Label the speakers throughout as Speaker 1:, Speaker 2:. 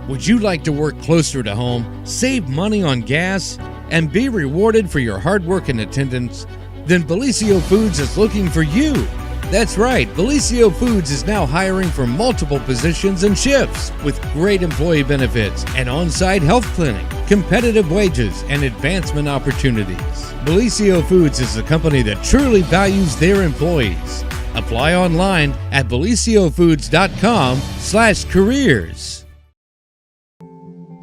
Speaker 1: Would you like to work closer to home, save money on gas, and be rewarded for your hard work and attendance? Then Bellisio Foods is looking for you. That's right, Bellisio Foods is now hiring for multiple positions and shifts with great employee benefits, an on-site health clinic, competitive wages, and advancement opportunities. Bellisio Foods is a company that truly values their employees. Apply online at belisiofoods.com/careers.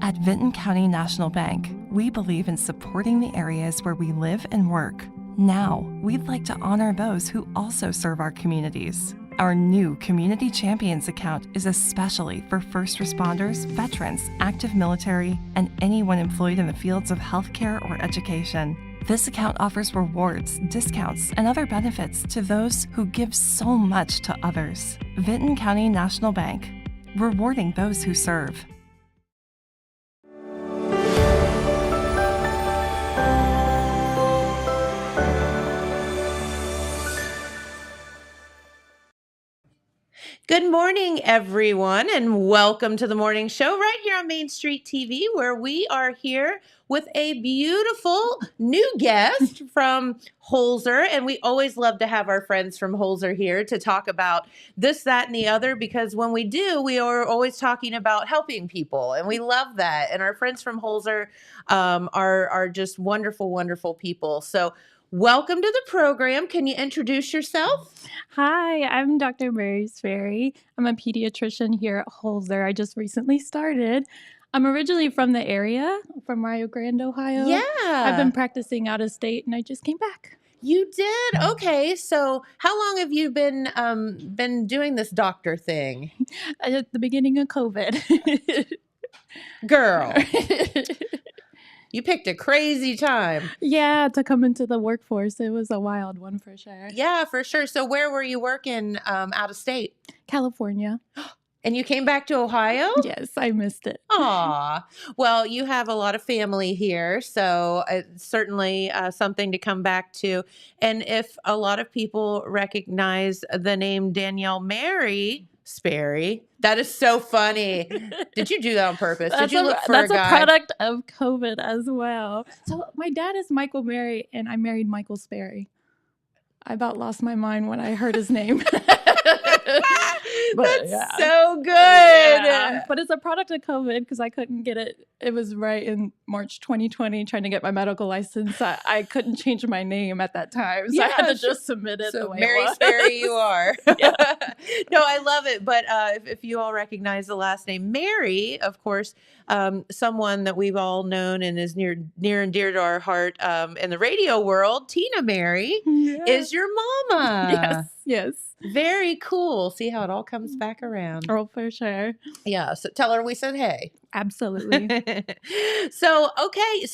Speaker 2: At Vinton County National Bank, we believe in supporting the areas where we live and work. Now, we'd like to honor those who also serve our communities. Our new Community Champions account is especially for first responders, veterans, active military, and anyone employed in the fields of healthcare or education. This account offers rewards, discounts, and other benefits to those who give so much to others. Vinton County National Bank, rewarding those who serve.
Speaker 3: Good morning, everyone, and welcome to the morning show right here on Main Street TV, where we are here with a beautiful new guest from Holzer. And we always love to have our friends from Holzer here to talk about this, that, and the other, because when we do, we are always talking about helping people, and we love that. And our friends from Holzer are just wonderful, wonderful people. So welcome to the program. Can you introduce yourself?
Speaker 4: Hi, I'm Dr. Merry-Sperry. I'm a pediatrician here at Holzer. I just recently started. I'm originally from the area, from Rio Grande, Ohio.
Speaker 3: Yeah.
Speaker 4: I've been practicing out of state, and I just came back.
Speaker 3: You did? Okay. So how long have you been doing this doctor thing?
Speaker 4: At the beginning of COVID.
Speaker 3: Girl. You picked a crazy time.
Speaker 4: Yeah, to come into the workforce. It was a wild one for sure.
Speaker 3: Yeah, for sure. So where were you working out of state?
Speaker 4: California.
Speaker 3: And you came back to Ohio?
Speaker 4: Yes, I missed it.
Speaker 3: Aw. Well, you have a lot of family here, so it's certainly something to come back to. And if a lot of people recognize the name Danielle Merry-Sperry, that is so funny. Did you do that on purpose? Did you look for a guy?
Speaker 4: That's a product of COVID as well. So my dad is Michael Merry, and I married Michael Sperry. I about lost my mind when I heard his name.
Speaker 3: That's
Speaker 4: yeah.
Speaker 3: so good.
Speaker 4: Yeah. But it's a product of COVID because I couldn't get it. It was right in March 2020 trying to get my medical license. I couldn't change my name at that time. So I had to just submit it the way it was.
Speaker 3: Merry-Sperry you are. No, I love it. But if you all recognize the last name, Mary, of course, someone that we've all known and is near and dear to our heart in the radio world, Tina Mary, is your mama.
Speaker 4: Yes.
Speaker 3: Very cool. See how it all comes back around.
Speaker 4: Oh, for sure.
Speaker 3: Yeah. So tell her we said hey.
Speaker 4: Absolutely.
Speaker 3: So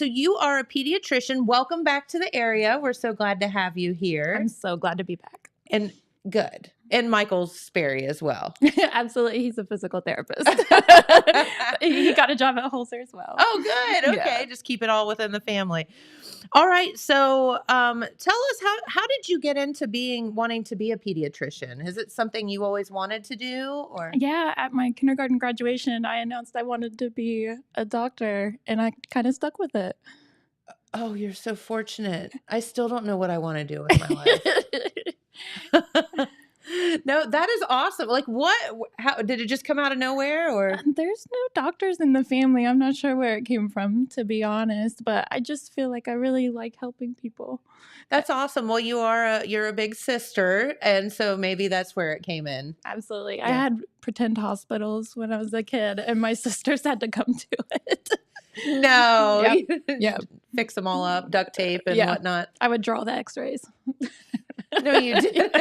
Speaker 3: you are a pediatrician. Welcome back to the area. We're so glad to have you here.
Speaker 4: I'm so glad to be back.
Speaker 3: And good. And Michael Sperry as well.
Speaker 4: Absolutely. He's a physical therapist. He got a job at Holzer as well.
Speaker 3: Oh, good. Okay. Yeah. Just keep it all within the family. All right. So tell us, how did you get into wanting to be a pediatrician? Is it something you always wanted to do? Or?
Speaker 4: Yeah. At my kindergarten graduation, I announced I wanted to be a doctor, and I kind of stuck with it.
Speaker 3: Oh, you're so fortunate. I still don't know what I want to do with my life. No, that is awesome. Like how did it just come out of nowhere, or?
Speaker 4: There's no doctors in the family. I'm not sure where it came from, to be honest, but I just feel like I really like helping people.
Speaker 3: That's awesome. Well, you're a big sister, and so maybe that's where it came in.
Speaker 4: Absolutely. Yeah. I had pretend hospitals when I was a kid, and my sisters had to come to it.
Speaker 3: No.
Speaker 4: Yeah.
Speaker 3: Fix them all up, duct tape and whatnot.
Speaker 4: I would draw the x-rays.
Speaker 3: No, you didn't.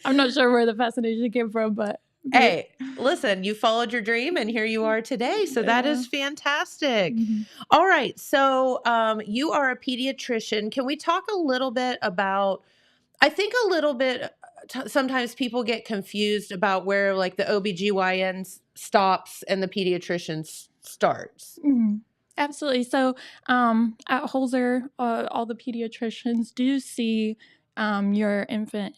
Speaker 4: I'm not sure where the fascination came from, but
Speaker 3: hey, listen, you followed your dream and here you are today. So that is fantastic. Mm-hmm. All right. So you are a pediatrician. Can we talk a little bit about, sometimes people get confused about where like the OBGYN stops and the pediatrician starts.
Speaker 4: Mm-hmm. Absolutely. So at Holzer, all the pediatricians do see your infant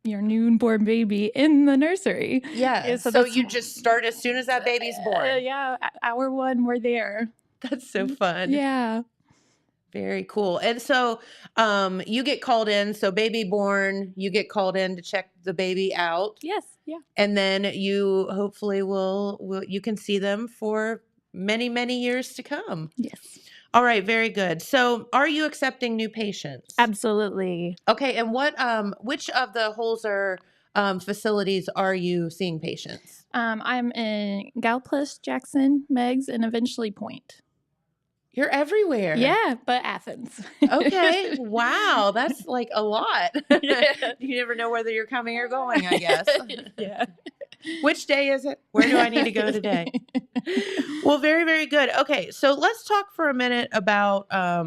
Speaker 4: your newborn baby in the nursery.
Speaker 3: Yeah. So you just start as soon as that baby's born.
Speaker 4: Yeah. Hour one, we're there.
Speaker 3: That's so fun.
Speaker 4: Yeah.
Speaker 3: Very cool. And so you get called in. So baby born, you get called in to check the baby out.
Speaker 4: Yes. Yeah.
Speaker 3: And then you hopefully will you can see them for many, many years to come.
Speaker 4: Yes.
Speaker 3: All right. Very good. So are you accepting new patients?
Speaker 4: Absolutely.
Speaker 3: Okay. And which of the Holzer facilities are you seeing patients?
Speaker 4: I'm in Galplus, Jackson, Meigs, and eventually Point.
Speaker 3: You're everywhere.
Speaker 4: Yeah, but Athens.
Speaker 3: Okay. Wow. That's like a lot. You never know whether you're coming or going, I guess.
Speaker 4: Yeah.
Speaker 3: Which day is it? Where do I need to go today? Well, very, very good. Okay. So let's talk for a minute about, I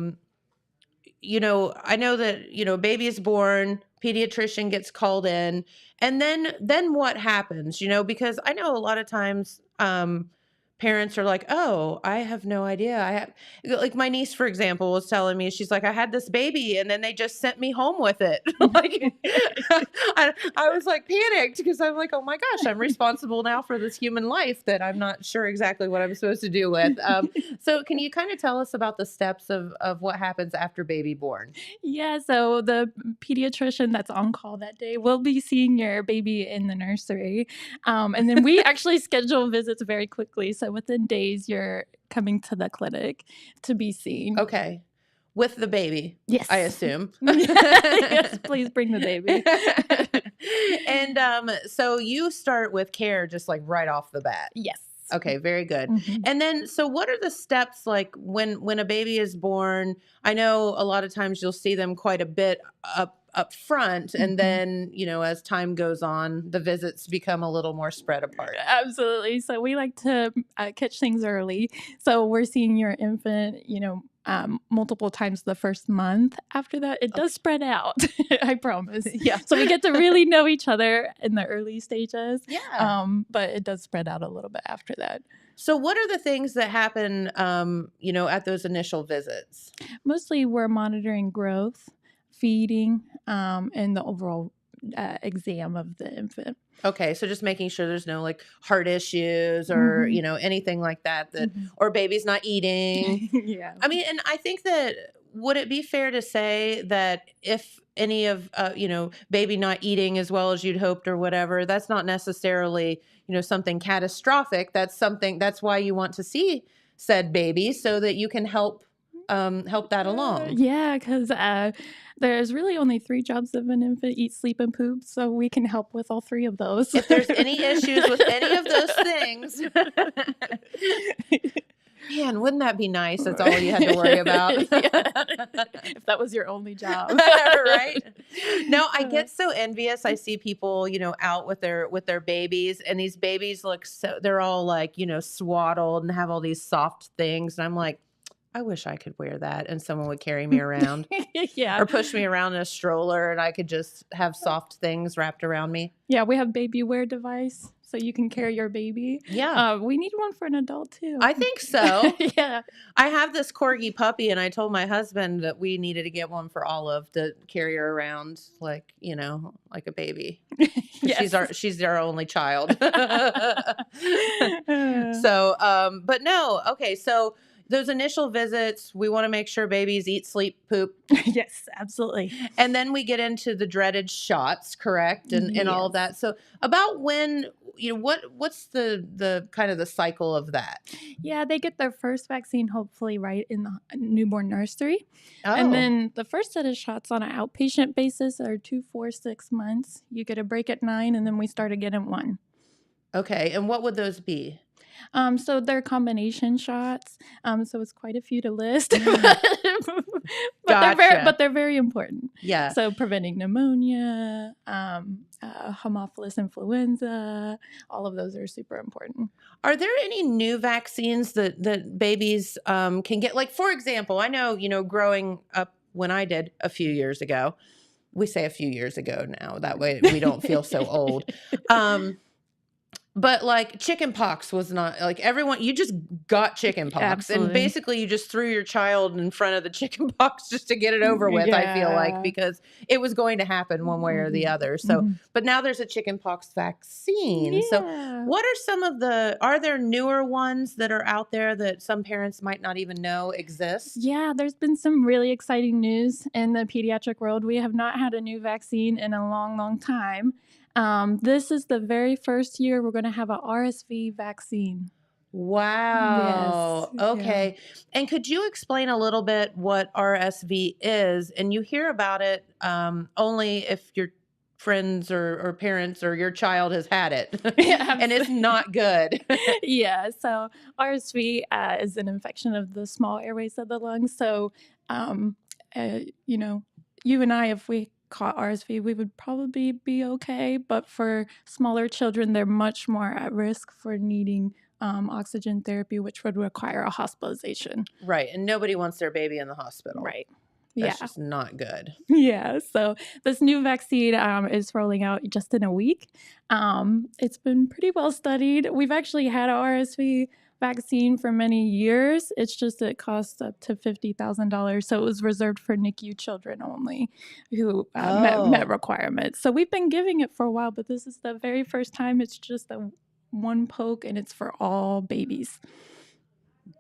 Speaker 3: know that, baby is born, pediatrician gets called in, and then what happens, because I know a lot of times, parents are like, oh, I have no idea. Like my niece, for example, was telling me, she's like, I had this baby and then they just sent me home with it. Like, I was like panicked because I'm like, oh my gosh, I'm responsible now for this human life that I'm not sure exactly what I'm supposed to do with. So can you kind of tell us about the steps of what happens after baby born?
Speaker 4: Yeah, so the pediatrician that's on call that day will be seeing your baby in the nursery. And then we actually schedule visits very quickly. So within days, you're coming to the clinic to be seen.
Speaker 3: Okay. With the baby.
Speaker 4: Yes.
Speaker 3: I assume.
Speaker 4: Yes, please bring the baby.
Speaker 3: And so you start with care just like right off the bat.
Speaker 4: Yes.
Speaker 3: Okay, very good.
Speaker 4: Mm-hmm.
Speaker 3: And then, so what are the steps like when a baby is born? I know a lot of times you'll see them quite a bit up front, and then, as time goes on, the visits become a little more spread apart.
Speaker 4: Absolutely. So we like to catch things early. So we're seeing your infant, multiple times the first month. After that, it does spread out. I promise.
Speaker 3: Yeah.
Speaker 4: So we get to really know each other in the early stages.
Speaker 3: Yeah.
Speaker 4: But it does spread out a little bit after that.
Speaker 3: So what are the things that happen, at those initial visits?
Speaker 4: Mostly we're monitoring growth, feeding, and the overall exam of the infant.
Speaker 3: Okay, so just making sure there's no like heart issues or anything like that or baby's not eating.
Speaker 4: Yeah.
Speaker 3: I mean, and I think that would it be fair to say that if any of baby not eating as well as you'd hoped or whatever, that's not necessarily something catastrophic. That's why you want to see said baby so that you can help that along.
Speaker 4: Yeah, because there's really only 3 jobs of an infant: eat, sleep, and poop. So we can help with all 3 of those.
Speaker 3: If there's any issues with any of those things, man, wouldn't that be nice? That's all you had to worry about.
Speaker 4: If that was your only job.
Speaker 3: Right? No, I get so envious. I see people, out with their babies, and these babies look they're all like, swaddled and have all these soft things. And I'm like, I wish I could wear that and someone would carry me around.
Speaker 4: Yeah.
Speaker 3: Or push me around in a stroller and I could just have soft things wrapped around me.
Speaker 4: Yeah, we have baby wear device so you can carry your baby.
Speaker 3: Yeah.
Speaker 4: We need one for an adult too.
Speaker 3: I think so.
Speaker 4: Yeah.
Speaker 3: I have this corgi puppy and I told my husband that we needed to get one for Olive to carry her around like, like a baby.
Speaker 4: Yes.
Speaker 3: She's our only child. So, but no. Okay. So those initial visits, we want to make sure babies eat, sleep, poop.
Speaker 4: Yes, absolutely.
Speaker 3: And then we get into the dreaded shots, correct? And all of that. So about when, what's the kind of the cycle of that?
Speaker 4: Yeah, they get their first vaccine hopefully right in the newborn nursery.
Speaker 3: Oh.
Speaker 4: And then the first set of shots on an outpatient basis are 2, 4, 6 months. You get a break at 9, and then we start again at 1.
Speaker 3: Okay. And what would those be?
Speaker 4: So they're combination shots. So it's quite a few to list.
Speaker 3: Gotcha.
Speaker 4: But they're very important.
Speaker 3: Yeah.
Speaker 4: So preventing pneumonia, Haemophilus influenza, all of those are super important.
Speaker 3: Are there any new vaccines that babies can get? Like, for example, I know, growing up when I did a few years ago, we say a few years ago now, that way we don't feel so old. But like chicken pox was not like everyone, you just got chicken pox.
Speaker 4: Absolutely.
Speaker 3: And basically you just threw your child in front of the chicken pox just to get it over with, I feel like, because it was going to happen one way or the other. So, but now there's a chicken pox vaccine.
Speaker 4: Yeah.
Speaker 3: So what are are there newer ones that are out there that some parents might not even know exist?
Speaker 4: Yeah, there's been some really exciting news in the pediatric world. We have not had a new vaccine in a long, long time. This is the very first year we're going to have a RSV vaccine.
Speaker 3: Wow.
Speaker 4: Yes.
Speaker 3: Okay. Yeah. And could you explain a little bit what RSV is? And you hear about it only if your friends or parents or your child has had it.
Speaker 4: Yeah,
Speaker 3: and it's not good.
Speaker 4: Yeah. So RSV is an infection of the small airways of the lungs. So, you know, you and I, if we caught RSV, we would probably be okay. But for smaller children, they're much more at risk for needing oxygen therapy, which would require a hospitalization.
Speaker 3: Right. And nobody wants their baby in the hospital.
Speaker 4: Right.
Speaker 3: That's just not good.
Speaker 4: Yeah. So this new vaccine is rolling out just in a week. It's been pretty well studied. We've actually had a RSV vaccine for many years. It's just it costs up to $50,000. So it was reserved for NICU children only who met requirements. So we've been giving it for a while, but this is the very first time it's just a one poke and it's for all babies.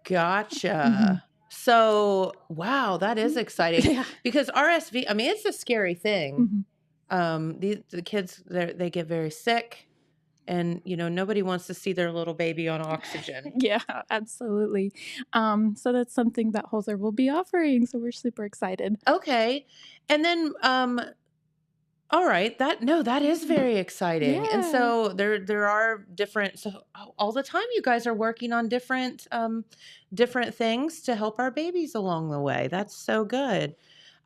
Speaker 3: Gotcha. So, wow, that is exciting. Yeah. Because RSV, I mean, it's a scary thing. The kids, they get very sick. And, you know, nobody wants to see their little baby on oxygen.
Speaker 4: Yeah, absolutely. So that's something that Holzer will be offering. So we're super excited.
Speaker 3: Okay. And then, all right, that is very exciting.
Speaker 4: Yeah.
Speaker 3: And so there are different, so all the time you guys are working on different things to help our babies along the way. That's so good.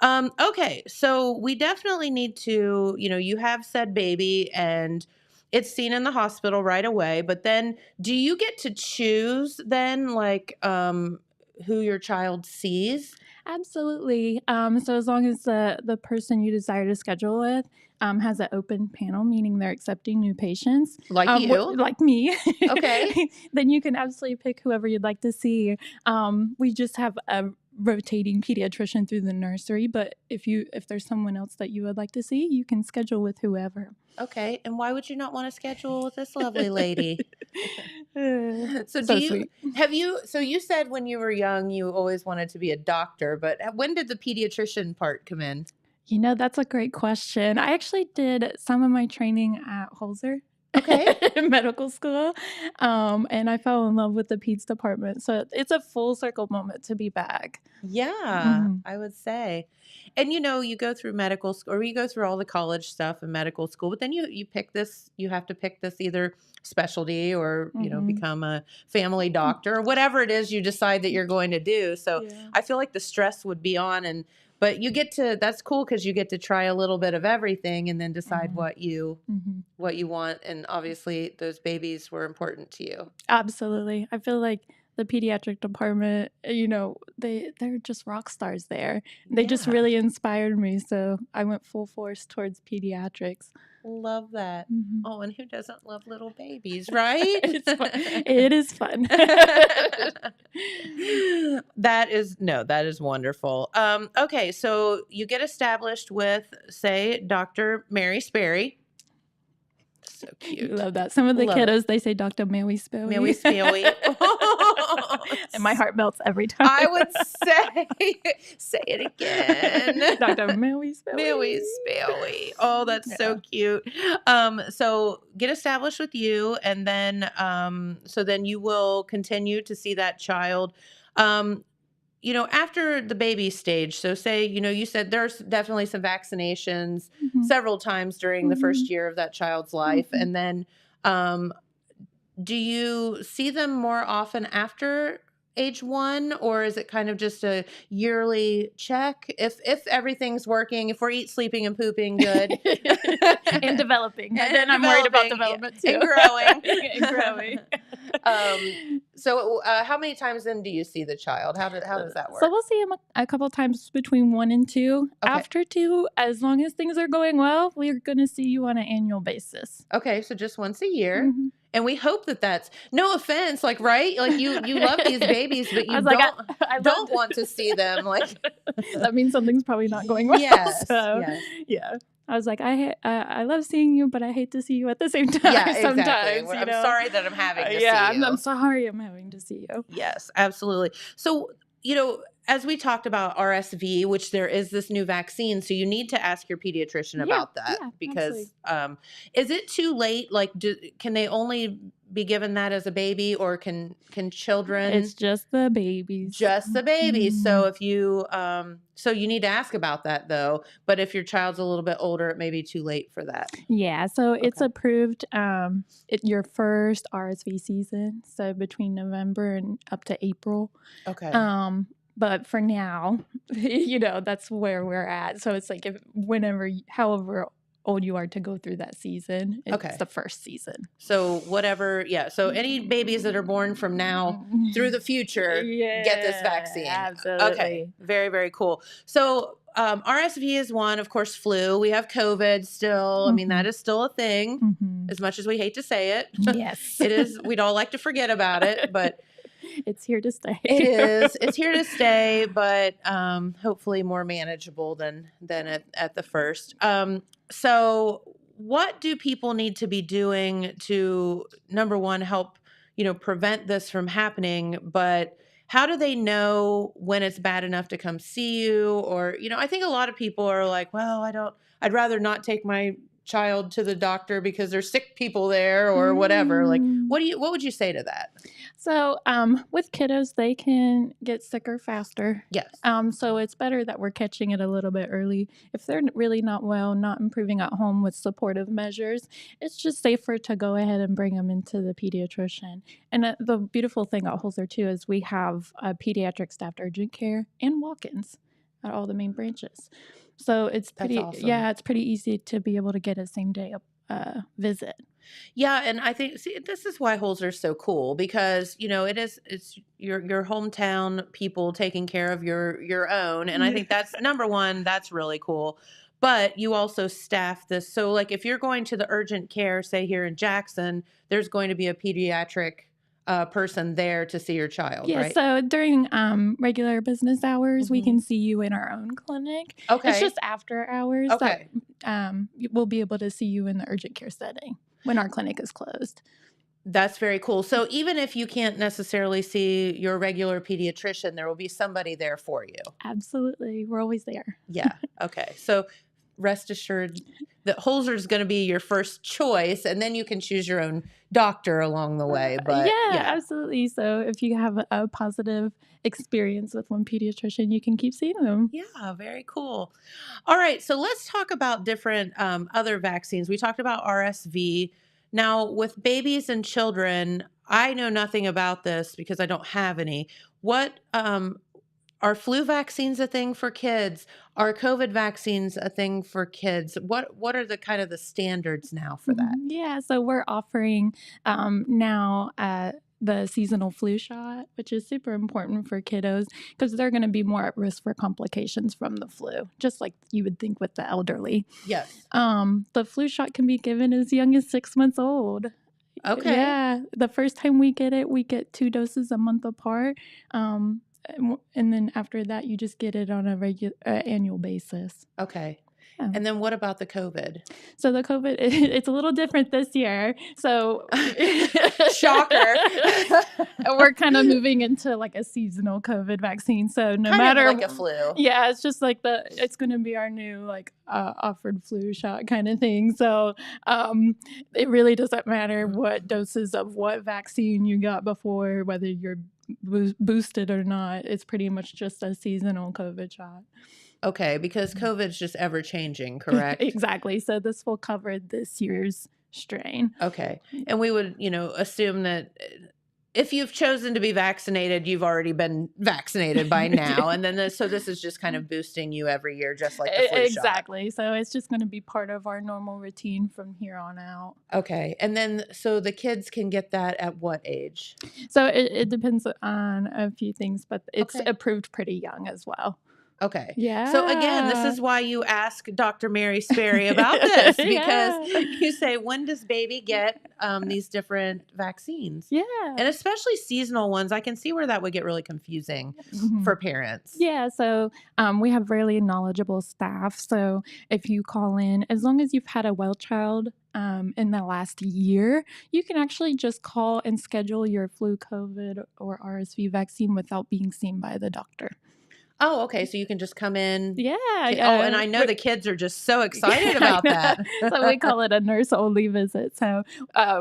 Speaker 3: Okay, so we definitely need to, you know, you have said baby and it's seen in the hospital right away, but then do you get to choose then like who your child sees?
Speaker 4: Absolutely. So as long as the person you desire to schedule with has an open panel, meaning they're accepting new patients.
Speaker 3: Like you?
Speaker 4: Like me.
Speaker 3: Okay.
Speaker 4: Then you can absolutely pick whoever you'd like to see. We just have a rotating pediatrician through the nursery, but if there's someone else that you would like to see, you can schedule with whoever.
Speaker 3: Okay. And why would you not want to schedule with this lovely lady? So you said when you were young, you always wanted to be a doctor, but when did the pediatrician part come in?
Speaker 4: You know, that's a great question. I actually did some of my training at Holzer.
Speaker 3: Okay.
Speaker 4: In medical school. And I fell in love with the peds department. So it's a full circle moment to be back.
Speaker 3: Yeah, I would say. And, you know, you go through medical school or you go through all the college stuff in medical school, but then you pick this, you have to pick this either specialty or, you know, become a family doctor or whatever it is you decide that you're going to do. So I feel like the stress would be on but you get to, that's cool because you get to try a little bit of everything and then decide what you want. And obviously those babies were important to you.
Speaker 4: Absolutely. I feel like the pediatric department, you know, they're just rock stars there. They just really inspired me. So I went full force towards pediatrics.
Speaker 3: Love that. Oh, and who doesn't love little babies, right?
Speaker 4: It's fun. It is fun.
Speaker 3: That is wonderful. Okay, so you get established with, say, Dr. Merry-Sperry. So cute.
Speaker 4: Love that. Some of the kiddos, they say Dr. Merry-Sperry.
Speaker 3: Merry-Sperry.
Speaker 4: And my heart melts every time.
Speaker 3: I would say it again.
Speaker 4: Dr. Merry-Sperry.
Speaker 3: Merry-Sperry. Oh, that's so cute. So get established with you, and then so then you will continue to see that child. You know, after the baby stage, so say, you know, you said there's definitely some vaccinations several times during the first year of that child's life. And then do you see them more often after age 1, or is it kind of just a yearly check? If everything's working, if we're sleeping and pooping good.
Speaker 4: And developing. And then I'm worried about development too.
Speaker 3: And growing.
Speaker 4: And growing.
Speaker 3: So how many times then do you see the child? How does that work?
Speaker 4: So we'll see him a couple times between 1 and 2.
Speaker 3: Okay.
Speaker 4: After 2, as long as things are going well, we're going to see you on an annual basis.
Speaker 3: Okay, so just once a year.
Speaker 4: Mm-hmm.
Speaker 3: And we hope that that's no offense, like, right? Like you love these babies, but you
Speaker 4: I
Speaker 3: don't want to see them. Like
Speaker 4: that means something's probably not going well.
Speaker 3: Yes.
Speaker 4: So,
Speaker 3: Yes.
Speaker 4: yeah. I was like, I love seeing you, but I hate to see you at the same time.
Speaker 3: Yeah,
Speaker 4: sometimes.
Speaker 3: Exactly. I'm sorry that I'm having to see you.
Speaker 4: I'm sorry I'm having to see you.
Speaker 3: Yes, absolutely. So, as we talked about RSV, which there is this new vaccine, so you need to ask your pediatrician about that because is it too late? Like, can they only be given that as a baby, or can children?
Speaker 4: It's just the babies.
Speaker 3: Just the babies. So if you so you need to ask about that though. But if your child's a little bit older, it may be too late for that.
Speaker 4: Yeah. So it's approved your first RSV season. So between November and up to April.
Speaker 3: Okay.
Speaker 4: But for now, that's where we're at. So it's like however old you are to go through that season, it's the first season.
Speaker 3: So whatever, so any babies that are born from now through the future get this vaccine.
Speaker 4: Absolutely.
Speaker 3: Okay, very, very cool. So RSV is one, of course, flu. We have COVID still. I mean, that is still a thing, as much as we hate to say it.
Speaker 4: Yes.
Speaker 3: It is. We'd all like to forget about it, but
Speaker 4: it's here to stay.
Speaker 3: It is. It's here to stay, but hopefully more manageable than at the first. So what do people need to be doing to, number one, help, prevent this from happening? But how do they know when it's bad enough to come see you? Or, I think a lot of people are like, well, I'd rather not take my child to the doctor because there's sick people there or whatever. Like, what would you say to that?
Speaker 4: So, with kiddos, they can get sicker faster.
Speaker 3: Yes.
Speaker 4: So it's better that we're catching it a little bit early. If they're really not well, not improving at home with supportive measures, it's just safer to go ahead and bring them into the pediatrician. And the beautiful thing at Holzer too is we have pediatric staffed urgent care and walk-ins at all the main branches. So it's pretty,
Speaker 3: awesome.
Speaker 4: it's pretty easy to be able to get a same day visit.
Speaker 3: Yeah, and I think this is why Holzer is so cool because it's your hometown people taking care of your own, and I think that's number one. That's really cool. But you also staff this, so like if you're going to the urgent care, say here in Jackson, there's going to be a pediatric person there to see your child, right?
Speaker 4: So during regular business hours, we can see you in our own clinic.
Speaker 3: Okay.
Speaker 4: It's just after hours that we'll be able to see you in the urgent care setting when our clinic is closed.
Speaker 3: That's very cool. So even if you can't necessarily see your regular pediatrician, there will be somebody there for you.
Speaker 4: Absolutely. We're always there.
Speaker 3: Yeah. Okay. So rest assured that Holzer is going to be your first choice, and then you can choose your own doctor along the way. But
Speaker 4: absolutely. So if you have a positive experience with one pediatrician, you can keep seeing them.
Speaker 3: Yeah, very cool. All right, so let's talk about different other vaccines. We talked about RSV. Now, with babies and children, I know nothing about this because I don't have any. What are flu vaccines a thing for kids? Are COVID vaccines a thing for kids? What are the kind of the standards now for that?
Speaker 4: Yeah, so we're offering now the seasonal flu shot, which is super important for kiddos because they're going to be more at risk for complications from the flu, just like you would think with the elderly.
Speaker 3: Yes.
Speaker 4: The flu shot can be given as young as 6 months old.
Speaker 3: Okay.
Speaker 4: Yeah, the first time we get 2 doses a month apart. And then after that, you just get it on a regular annual basis.
Speaker 3: Okay. And then what about the COVID?
Speaker 4: So the COVID, it's a little different this year. So
Speaker 3: shocker.
Speaker 4: We're kind of moving into like a seasonal COVID vaccine. So no
Speaker 3: kind
Speaker 4: matter
Speaker 3: of like a flu.
Speaker 4: Yeah, it's just like it's going to be our new like offered flu shot kind of thing. So it really doesn't matter what doses of what vaccine you got before, whether you're boosted or not. It's pretty much just a seasonal COVID shot.
Speaker 3: Okay, because COVID's just ever changing, correct?
Speaker 4: Exactly. So this will cover this year's strain.
Speaker 3: Okay. And we would, assume that if you've chosen to be vaccinated, you've already been vaccinated by now. And then so this is just kind of boosting you every year, just like the flu
Speaker 4: exactly. Shot. So it's just going to be part of our normal routine from here on out.
Speaker 3: Okay. And then so the kids can get that at what age?
Speaker 4: So it depends on a few things, but it's approved pretty young as well.
Speaker 3: Okay.
Speaker 4: Yeah.
Speaker 3: So again, this is why you ask Dr. Merry-Sperry about this, because you say, when does baby get these different vaccines?
Speaker 4: Yeah.
Speaker 3: And especially seasonal ones, I can see where that would get really confusing for parents.
Speaker 4: Yeah. So we have really knowledgeable staff. So if you call in, as long as you've had a well child in the last year, you can actually just call and schedule your flu, COVID, or RSV vaccine without being seen by the doctor.
Speaker 3: Oh, okay. So you can just come in.
Speaker 4: Yeah.
Speaker 3: Oh, and I know the kids are just so excited about that.
Speaker 4: So we call it a nurse-only visit. So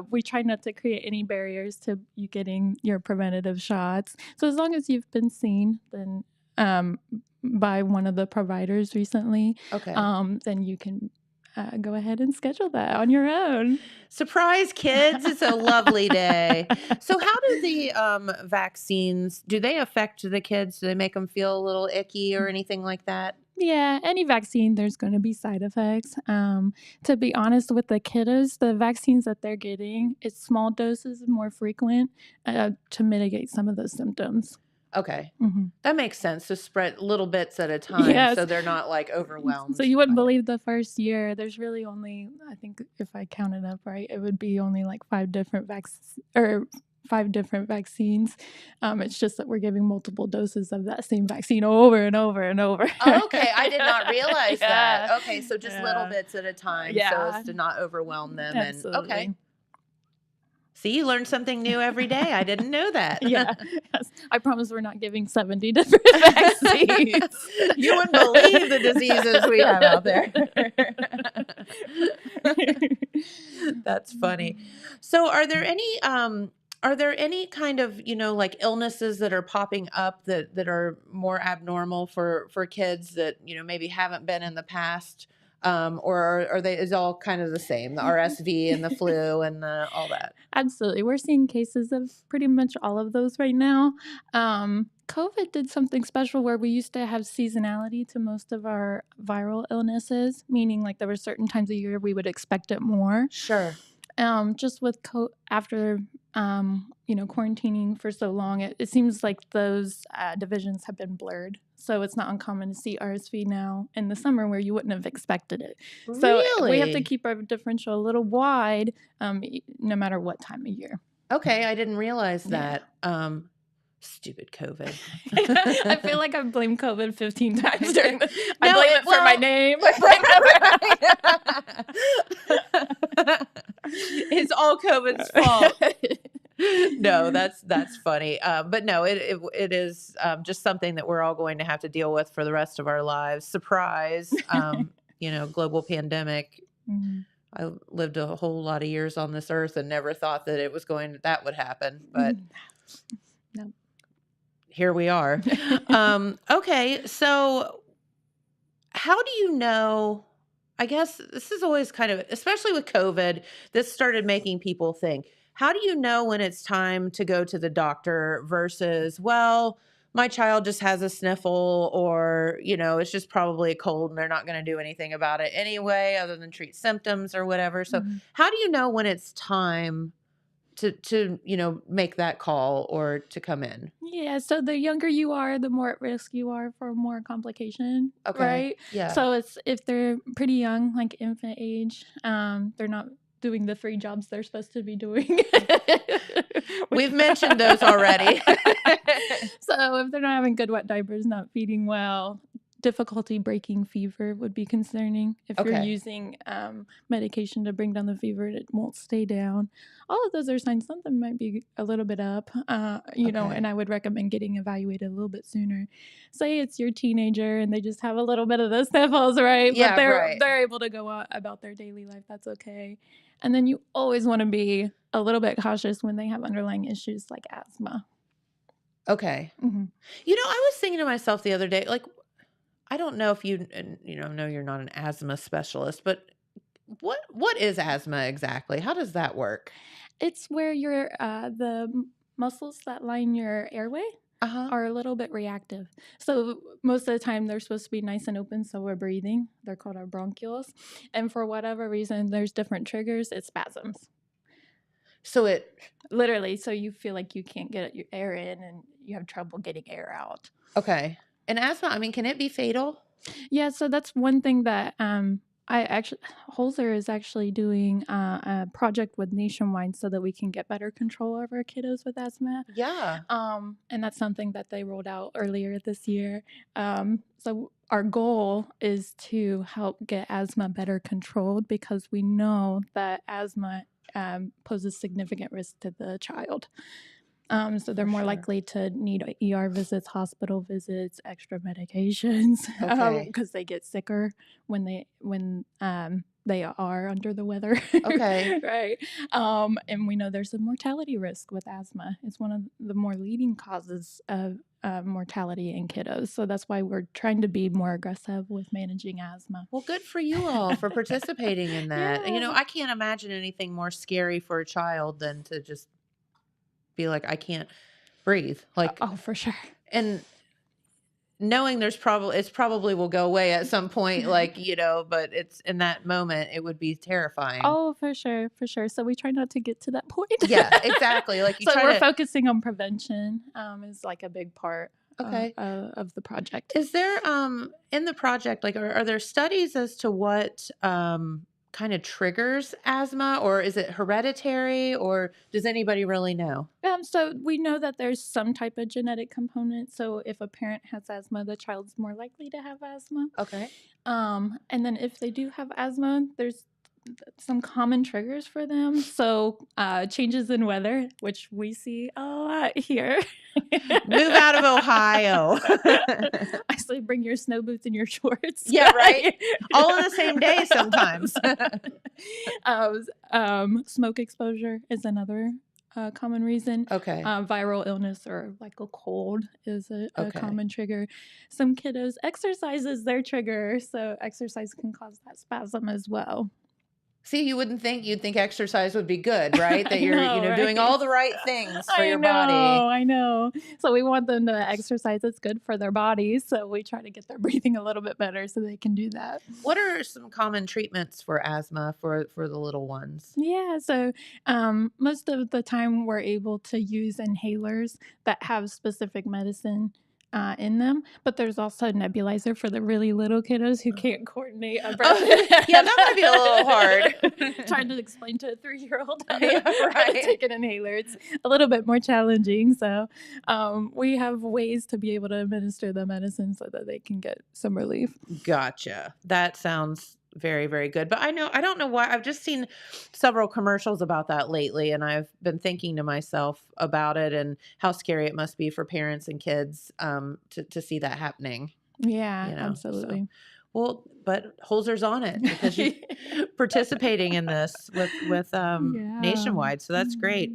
Speaker 4: we try not to create any barriers to you getting your preventative shots. So as long as you've been seen, then by one of the providers recently, then you can go ahead and schedule that on your own.
Speaker 3: Surprise, kids. It's a lovely day. So how do the vaccines, do they affect the kids? Do they make them feel a little icky or anything like that?
Speaker 4: Yeah, any vaccine, there's going to be side effects. To be honest with the kiddos, the vaccines that they're getting, it's small doses and more frequent to mitigate some of those symptoms.
Speaker 3: Okay. That makes sense. So spread little bits at a time so they're not like overwhelmed.
Speaker 4: So you wouldn't believe the first year, there's really only, I think if I counted up right, it would be only like 5 different vaccines. It's just that we're giving multiple doses of that same vaccine over and over and over.
Speaker 3: Oh, okay. I did not realize that. Okay. So just little bits at a time so as to not overwhelm them.
Speaker 4: Absolutely.
Speaker 3: And okay. See, you learn something new every day. I didn't know that.
Speaker 4: Yes. I promise we're not giving 70 different vaccines.
Speaker 3: You wouldn't believe the diseases we have out there. That's funny. So are there any kind of, like illnesses that are popping up that are more abnormal for kids that, maybe haven't been in the past? Or is all kind of the same, the RSV and the flu and all that?
Speaker 4: Absolutely. We're seeing cases of pretty much all of those right now. COVID did something special where we used to have seasonality to most of our viral illnesses, meaning like there were certain times of year we would expect it more.
Speaker 3: Sure.
Speaker 4: Just with after quarantining for so long, it seems like those divisions have been blurred. So it's not uncommon to see RSV now in the summer where you wouldn't have expected it. So we have to keep our differential a little wide, no matter what time of year.
Speaker 3: Okay, I didn't realize that. Stupid COVID.
Speaker 4: I feel like I've blamed COVID 15 times during this. I blame it for my name.
Speaker 3: It's all COVID's fault. No, that's funny. But no, it is just something that we're all going to have to deal with for the rest of our lives. Surprise, global pandemic. Mm-hmm. I lived a whole lot of years on this earth and never thought that that would happen. But
Speaker 4: no.
Speaker 3: Here we are. Okay, so how do you know? I guess this is always kind of, especially with COVID, this started making people think, how do you know when it's time to go to the doctor versus, well, my child just has a sniffle or, it's just probably a cold and they're not going to do anything about it anyway other than treat symptoms or whatever. So how do you know when it's time to make that call or to come in?
Speaker 4: Yeah, so the younger you are, the more at risk you are for more complication, right?
Speaker 3: Yeah.
Speaker 4: So if they're pretty young, like infant age, they're not doing the 3 jobs they're supposed to be doing.
Speaker 3: We've mentioned those already.
Speaker 4: So if they're not having good wet diapers, not feeding well, difficulty breaking fever would be concerning. If you're using medication to bring down the fever, it won't stay down. All of those are signs something might be a little bit up, and I would recommend getting evaluated a little bit sooner. Say it's your teenager and they just have a little bit of the sniffles, right?
Speaker 3: Yeah,
Speaker 4: but they're able to go out about their daily life. That's okay. And then you always want to be a little bit cautious when they have underlying issues like asthma.
Speaker 3: Okay. Mm-hmm. I was thinking to myself the other day, like, I don't know if you know you're not an asthma specialist, but what is asthma exactly? How does that work?
Speaker 4: It's where your the muscles that line your airway
Speaker 3: Uh-huh.
Speaker 4: are a little bit reactive. So most of the time they're supposed to be nice and open so we're breathing. They're called our bronchioles. And for whatever reason, there's different triggers. It spasms.
Speaker 3: So it
Speaker 4: literally, so you feel like you can't get your air in and you have trouble getting air out.
Speaker 3: okay. And asthma, I mean, can it be fatal?
Speaker 4: Yeah, so that's one thing that Holzer is actually doing a project with Nationwide so that we can get better control over kiddos with asthma.
Speaker 3: Yeah.
Speaker 4: And that's something that they rolled out earlier this year. So our goal is to help get asthma better controlled because we know that asthma poses significant risk to the child. So they're more likely to need ER visits, hospital visits, extra medications, because they get sicker when they are under the weather.
Speaker 3: Okay.
Speaker 4: Right. And we know there's a mortality risk with asthma. It's one of the more leading causes of mortality in kiddos. So that's why we're trying to be more aggressive with managing asthma.
Speaker 3: Well, good for you all for participating in that.
Speaker 4: Yeah.
Speaker 3: You know, I can't imagine anything more scary for a child than to just be like, I can't breathe. Like,
Speaker 4: oh, for sure.
Speaker 3: And knowing it's probably will go away at some point, like, you know, but it's in that moment, it would be terrifying.
Speaker 4: Oh, for sure. For sure. So we try not to get to that point.
Speaker 3: Yeah, exactly. Like
Speaker 4: so we're focusing on prevention is like a big part of the project.
Speaker 3: Is there, in the project, like, are there studies as to what, kind of triggers asthma, or is it hereditary, or does anybody really know?
Speaker 4: So we know that there's some type of genetic component. So if a parent has asthma, the child's more likely to have asthma.
Speaker 3: Okay.
Speaker 4: And then if they do have asthma, there's some common triggers for them. So changes in weather, which we see a lot here.
Speaker 3: Move out of Ohio.
Speaker 4: I say bring your snow boots and your shorts.
Speaker 3: Yeah, right. All on the same day sometimes.
Speaker 4: Smoke exposure is another common reason.
Speaker 3: Okay.
Speaker 4: Viral illness or like a cold is a common trigger. Some kiddos, exercise is their trigger. So exercise can cause that spasm as well.
Speaker 3: See, you'd think exercise would be good, right? That you're, right? Doing all the right things for your body.
Speaker 4: I know. So we want them to exercise. It's good for their bodies. So we try to get their breathing a little bit better so they can do that.
Speaker 3: What are some common treatments for asthma for the little ones?
Speaker 4: Yeah. So most of the time we're able to use inhalers that have specific medicine in them, but there's also a nebulizer for the really little kiddos who can't coordinate a breath.
Speaker 3: Yeah, that might be a little hard.
Speaker 4: Trying to explain to a 3-year-old how
Speaker 3: right.
Speaker 4: to take an inhaler. It's a little bit more challenging. So we have ways to be able to administer the medicine so that they can get some relief.
Speaker 3: Gotcha. That sounds very, very good. But I don't know why. I've just seen several commercials about that lately, and I've been thinking to myself about it and how scary it must be for parents and kids to see that happening.
Speaker 4: Yeah, absolutely.
Speaker 3: So, well, but Holzer's on it because you're participating in this with Nationwide. So that's great.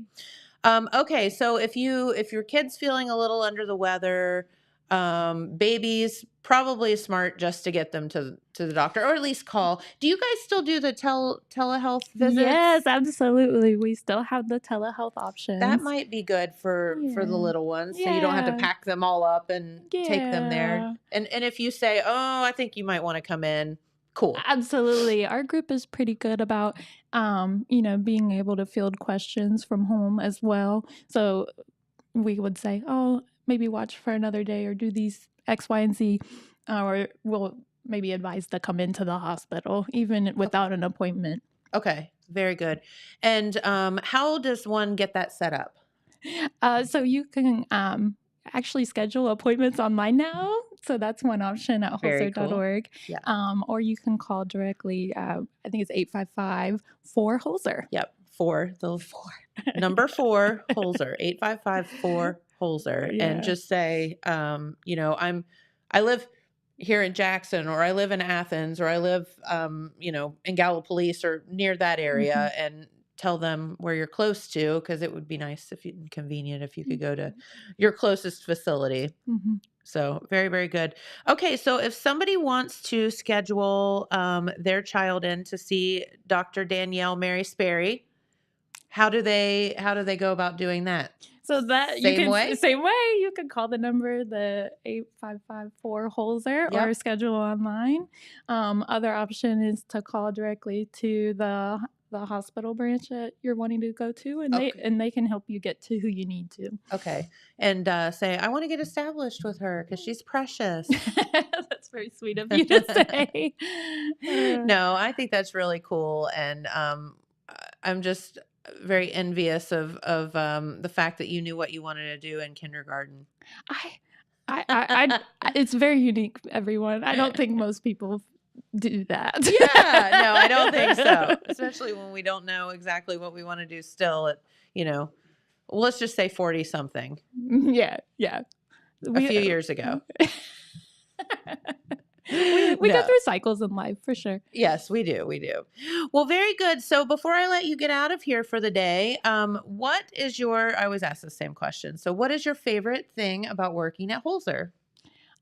Speaker 3: Okay. So if your kid's feeling a little under the weather, babies, probably smart just to get them to the doctor, or at least call. Do you guys still do the telehealth visits?
Speaker 4: Yes, absolutely. We still have the telehealth options.
Speaker 3: That might be good for the little ones, so you don't have to pack them all up and take them there. And if you say, oh, I think you might want to come in, cool.
Speaker 4: Absolutely. Our group is pretty good about, being able to field questions from home as well. So we would say, oh, maybe watch for another day or do these X, Y, and Z, or we'll maybe advise to come into the hospital even without an appointment.
Speaker 3: Okay, very good. And how does one get that set up?
Speaker 4: So you can actually schedule appointments online now. So that's one option at holzer.org.
Speaker 3: Cool. Yeah.
Speaker 4: Or you can call directly, I think it's 855-4-HOLZER.
Speaker 3: Yep, number 4, Holzer, 855-4 Holzer, and just say, I live here in Jackson, or I live in Athens, or I live, in Gallipolis or near that area, and tell them where you're close to, because it would be nice convenient if you could go to your closest facility. Mm-hmm. So very, very good. Okay. So if somebody wants to schedule their child in to see Dr. Danielle Merry-Sperry, how do they go about doing that?
Speaker 4: So that
Speaker 3: Same way?
Speaker 4: Same way. You can call the number, the 8554 Holzer, or schedule online. Other option is to call directly to the hospital branch that you're wanting to go to, and they can help you get to who you need to.
Speaker 3: Okay. And say, I want to get established with her because she's precious.
Speaker 4: That's very sweet of you to say.
Speaker 3: No, I think that's really cool. And I'm just very envious of the fact that you knew what you wanted to do in kindergarten.
Speaker 4: I it's very unique, everyone. I don't think most people do that.
Speaker 3: Yeah, no, I don't think so. Especially when we don't know exactly what we want to do still at, let's just say 40 something.
Speaker 4: Yeah.
Speaker 3: A few years ago.
Speaker 4: We go through cycles in life for sure.
Speaker 3: Yes, we do. Well, very good. So before I let you get out of here for the day, what is I always ask the same question. So what is your favorite thing about working at Holzer?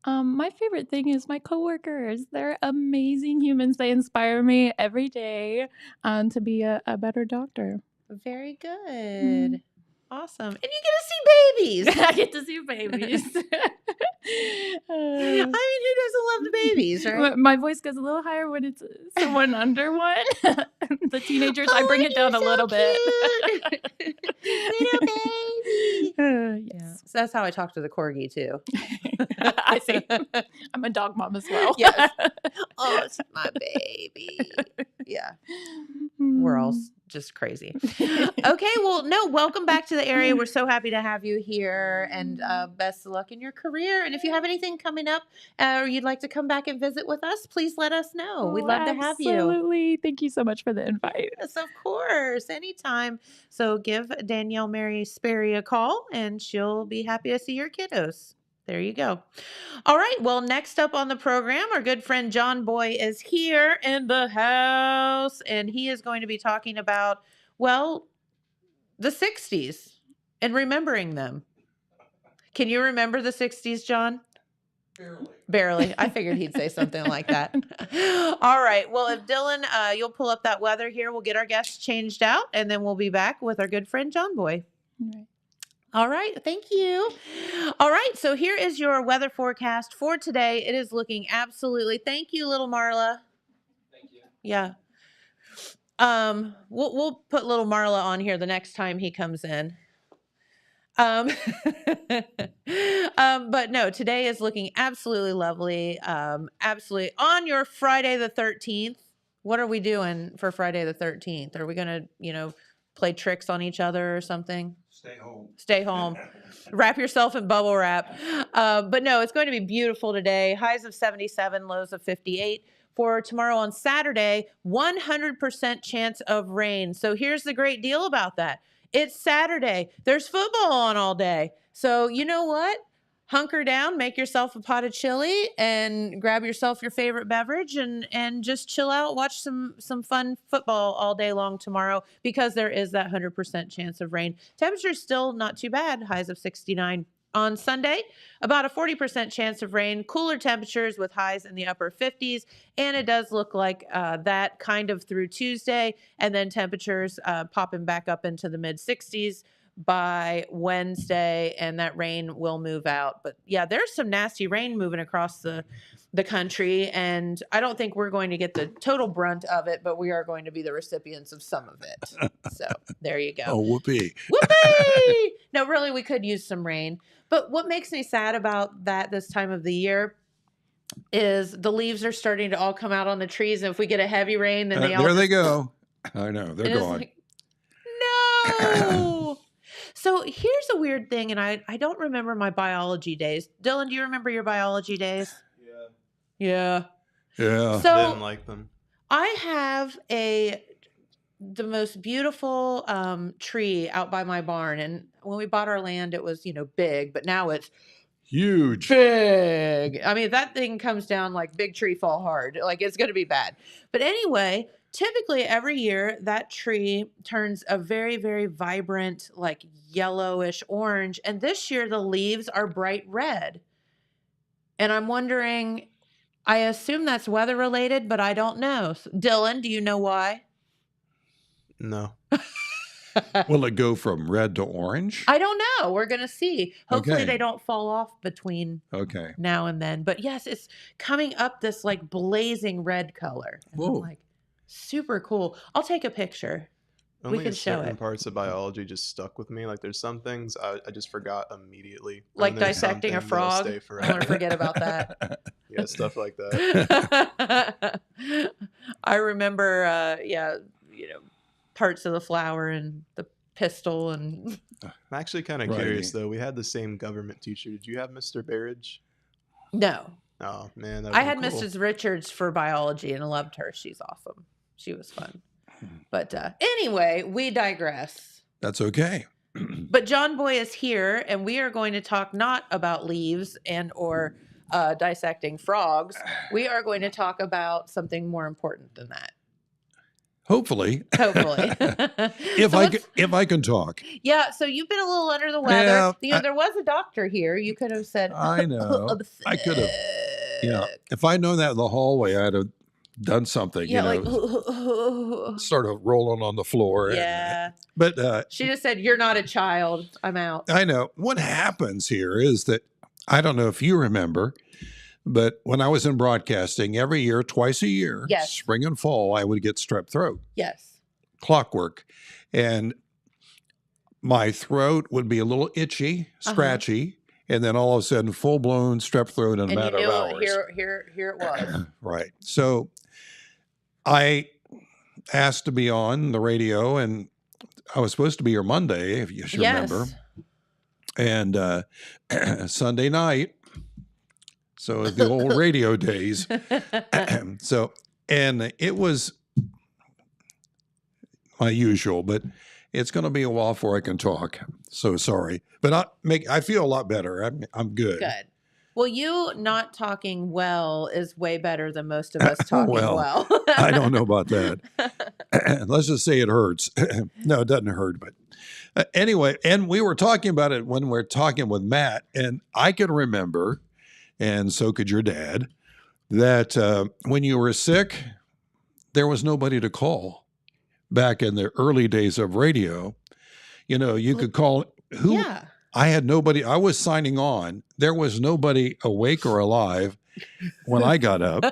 Speaker 4: My favorite thing is my coworkers. They're amazing humans. They inspire me every day to be a better doctor.
Speaker 3: Very good. Awesome. And you get to see babies.
Speaker 4: I get to see babies.
Speaker 3: I mean, who doesn't love the babies, right?
Speaker 4: My voice goes a little higher when it's someone under one. The teenagers, I bring it down a little bit.
Speaker 3: Little baby.
Speaker 4: Yes.
Speaker 3: Yeah. So that's how I talk to the corgi, too.
Speaker 4: I see. I'm a dog mom as well.
Speaker 3: Yes. Oh, it's my baby. Yeah. We're all just crazy. Okay. Well, no, welcome back to the area. We're so happy to have you here, and best of luck in your career. And if you have anything coming up or you'd like to come back and visit with us, please let us know. We'd love to have you.
Speaker 4: Absolutely. Thank you so much for the invite.
Speaker 3: Yes, of course. Anytime. So give Danielle Merry-Sperry a call and she'll be happy to see your kiddos. There you go. All right. Well, next up on the program, our good friend John Boy is here in the house, and he is going to be talking about, well, the 60s and remembering them. Can you remember the 60s, John? Barely. I figured he'd say something like that. All right. Well, if Dylan, you'll pull up that weather here, we'll get our guests changed out, and then we'll be back with our good friend John Boy.
Speaker 4: All right.
Speaker 3: All right. Thank you. All right. So here is your weather forecast for today. It is looking absolutely. Thank you, little Marla.
Speaker 5: Thank you.
Speaker 3: Yeah. We'll put little Marla on here the next time he comes in. But no, today is looking absolutely lovely. Absolutely. On your Friday the 13th, what are we doing for Friday the 13th? Are we going to, play tricks on each other or something? Stay home. Wrap yourself in bubble wrap. But no, it's going to be beautiful today. Highs of 77, lows of 58. For tomorrow on Saturday, 100% chance of rain. So here's the great deal about that. It's Saturday. There's football on all day. So you know what? Hunker down, make yourself a pot of chili, and grab yourself your favorite beverage and just chill out, watch some fun football all day long tomorrow, because there is that 100% chance of rain. Temperature's still not too bad, highs of 69. On Sunday, about a 40% chance of rain, cooler temperatures with highs in the upper 50s, and it does look like that kind of through Tuesday, and then temperatures popping back up into the mid 60s by Wednesday, and that rain will move out. But yeah, there's some nasty rain moving across the country, and I don't think we're going to get the total brunt of it, but we are going to be the recipients of some of it. So there you go.
Speaker 6: Oh, whoopee.
Speaker 3: Whoopee! No, really, we could use some rain. But what makes me sad about that this time of the year is the leaves are starting to all come out on the trees, and if we get a heavy rain, then
Speaker 6: There they go. I know, they're gone.
Speaker 3: Like, no. So here's a weird thing, and I don't remember my biology days. Dylan, do you remember your biology days? Yeah.
Speaker 6: Yeah.
Speaker 3: So
Speaker 5: I didn't like them.
Speaker 3: I have the most beautiful tree out by my barn, and when we bought our land, it was big, but now it's
Speaker 6: Huge.
Speaker 3: big. I mean, if that thing comes down like big tree fall hard, like it's going to be bad. But anyway, typically every year that tree turns a very, very vibrant, like yellowish orange. And this year the leaves are bright red. And I'm wondering, I assume that's weather related, but I don't know. Dylan, do you know why?
Speaker 5: No.
Speaker 6: Will it go from red to orange?
Speaker 3: I don't know. We're going to see. Hopefully
Speaker 6: Okay.
Speaker 3: they don't fall off between now and then. But yes, it's coming up this like blazing red color. And I'm like, super cool. I'll take a picture.
Speaker 5: Only
Speaker 3: we can show
Speaker 5: certain
Speaker 3: it.
Speaker 5: Parts of biology just stuck with me. Like there's some things I just forgot immediately.
Speaker 3: Like dissecting a frog. I want to forget about that.
Speaker 5: Yeah, stuff like that.
Speaker 3: I remember, parts of the flower and the pistol. And
Speaker 5: I'm actually kind of curious though. We had the same government teacher. Did you have Mr. Barrage?
Speaker 3: No.
Speaker 5: Oh man,
Speaker 3: I had cool. Mrs. Richards for biology and loved her. She's awesome. She was fun. But anyway, we digress.
Speaker 6: That's okay.
Speaker 3: But John Boy is here, and we are going to talk not about leaves and or dissecting frogs. We are going to talk about something more important than that.
Speaker 6: Hopefully.
Speaker 3: if
Speaker 6: I can talk.
Speaker 3: Yeah. So you've been a little under the weather. Yeah, there was a doctor here. You could have said,
Speaker 6: I know. I could have. Yeah. If I'd known that in the hallway, I'd have done something, sort of rolling on the floor.
Speaker 3: Yeah.
Speaker 6: But
Speaker 3: she just said, "You're not a child. I'm out."
Speaker 6: I know. What happens here is that, I don't know if you remember, but when I was in broadcasting, every year, twice a year, spring and fall, I would get strep throat.
Speaker 3: Yes.
Speaker 6: Clockwork. And my throat would be a little itchy, scratchy, and then all of a sudden, full-blown strep throat in a matter of hours.
Speaker 3: Here it was.
Speaker 6: Right. So I asked to be on the radio, and I was supposed to be here Monday, if you remember. And Sunday night, so the old radio days. So, and it was my usual, but it's going to be a while before I can talk. So sorry, but I feel a lot better. I'm good.
Speaker 3: Good. Well, you not talking well is way better than most of us talking well.
Speaker 6: I don't know about that. Let's just say it hurts. No, it doesn't hurt. But anyway, and we were talking about it when we were talking with Matt, and I can remember, and so could your dad, that when you were sick, there was nobody to call. Back in the early days of radio, you could call who. Yeah. I had nobody. I was signing on. There was nobody awake or alive when I got up.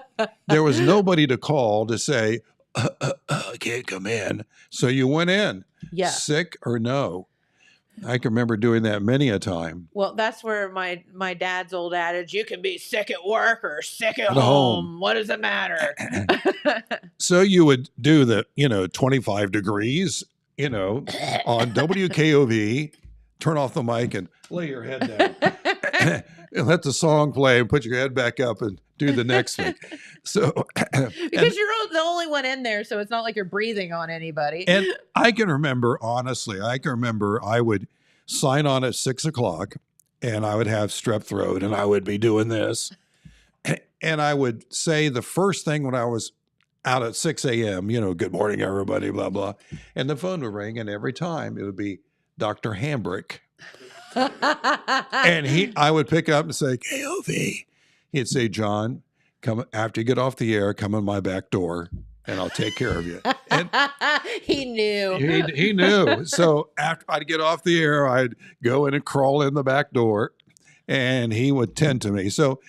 Speaker 6: There was nobody to call to say, I can't come in. So you went in, sick or no. I can remember doing that many a time.
Speaker 3: Well, that's where my dad's old adage, you can be sick at work or sick at home. What does it matter?
Speaker 6: So you would do the, 25 degrees, on WKOV, turn off the mic and lay your head down. And let the song play and put your head back up and do the next thing. So
Speaker 3: because you're the only one in there, so it's not like you're breathing on anybody.
Speaker 6: And I can remember, honestly, I would sign on at 6 o'clock and I would have strep throat and I would be doing this. And I would say the first thing when I was out at 6 a.m., good morning, everybody, blah, blah. And the phone would ring, and every time it would be Dr. Hambrick. And I would pick up and say, KOV. He'd say, John, come after you get off the air, come in my back door and I'll take care of you. And
Speaker 3: he knew.
Speaker 6: He knew. So after I'd get off the air, I'd go in and crawl in the back door and he would tend to me. So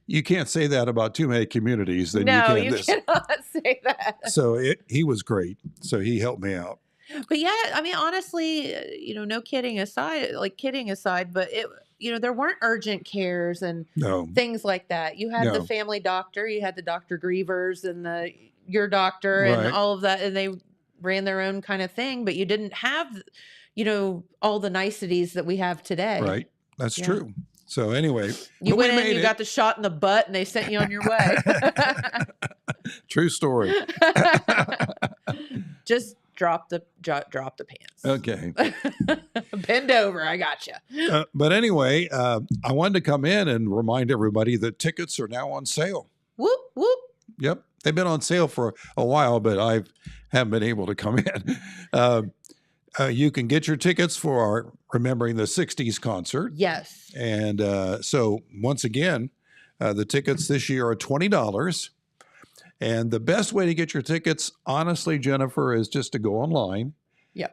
Speaker 6: you can't say that about too many communities. Then
Speaker 3: no, you cannot say that.
Speaker 6: So he was great. So he helped me out.
Speaker 3: But yeah, I mean, honestly, no kidding aside, but there weren't urgent cares and things like that. You had the family doctor, you had the Dr. Grievers and your doctor and all of that, and they ran their own kind of thing, but you didn't have, all the niceties that we have today.
Speaker 6: Right. That's true. So anyway,
Speaker 3: you went in, you got the shot in the butt, and they sent you on your way.
Speaker 6: True story.
Speaker 3: Just drop the pants.
Speaker 6: Okay.
Speaker 3: Bend over. I got you.
Speaker 6: But anyway, I wanted to come in and remind everybody that tickets are now on sale.
Speaker 3: Whoop, whoop.
Speaker 6: Yep. They've been on sale for a while, but I haven't been able to come in. You can get your tickets for our Remembering the 60s concert.
Speaker 3: Yes.
Speaker 6: And so once again, the tickets this year are $20. And the best way to get your tickets, honestly, Jennifer, is just to go online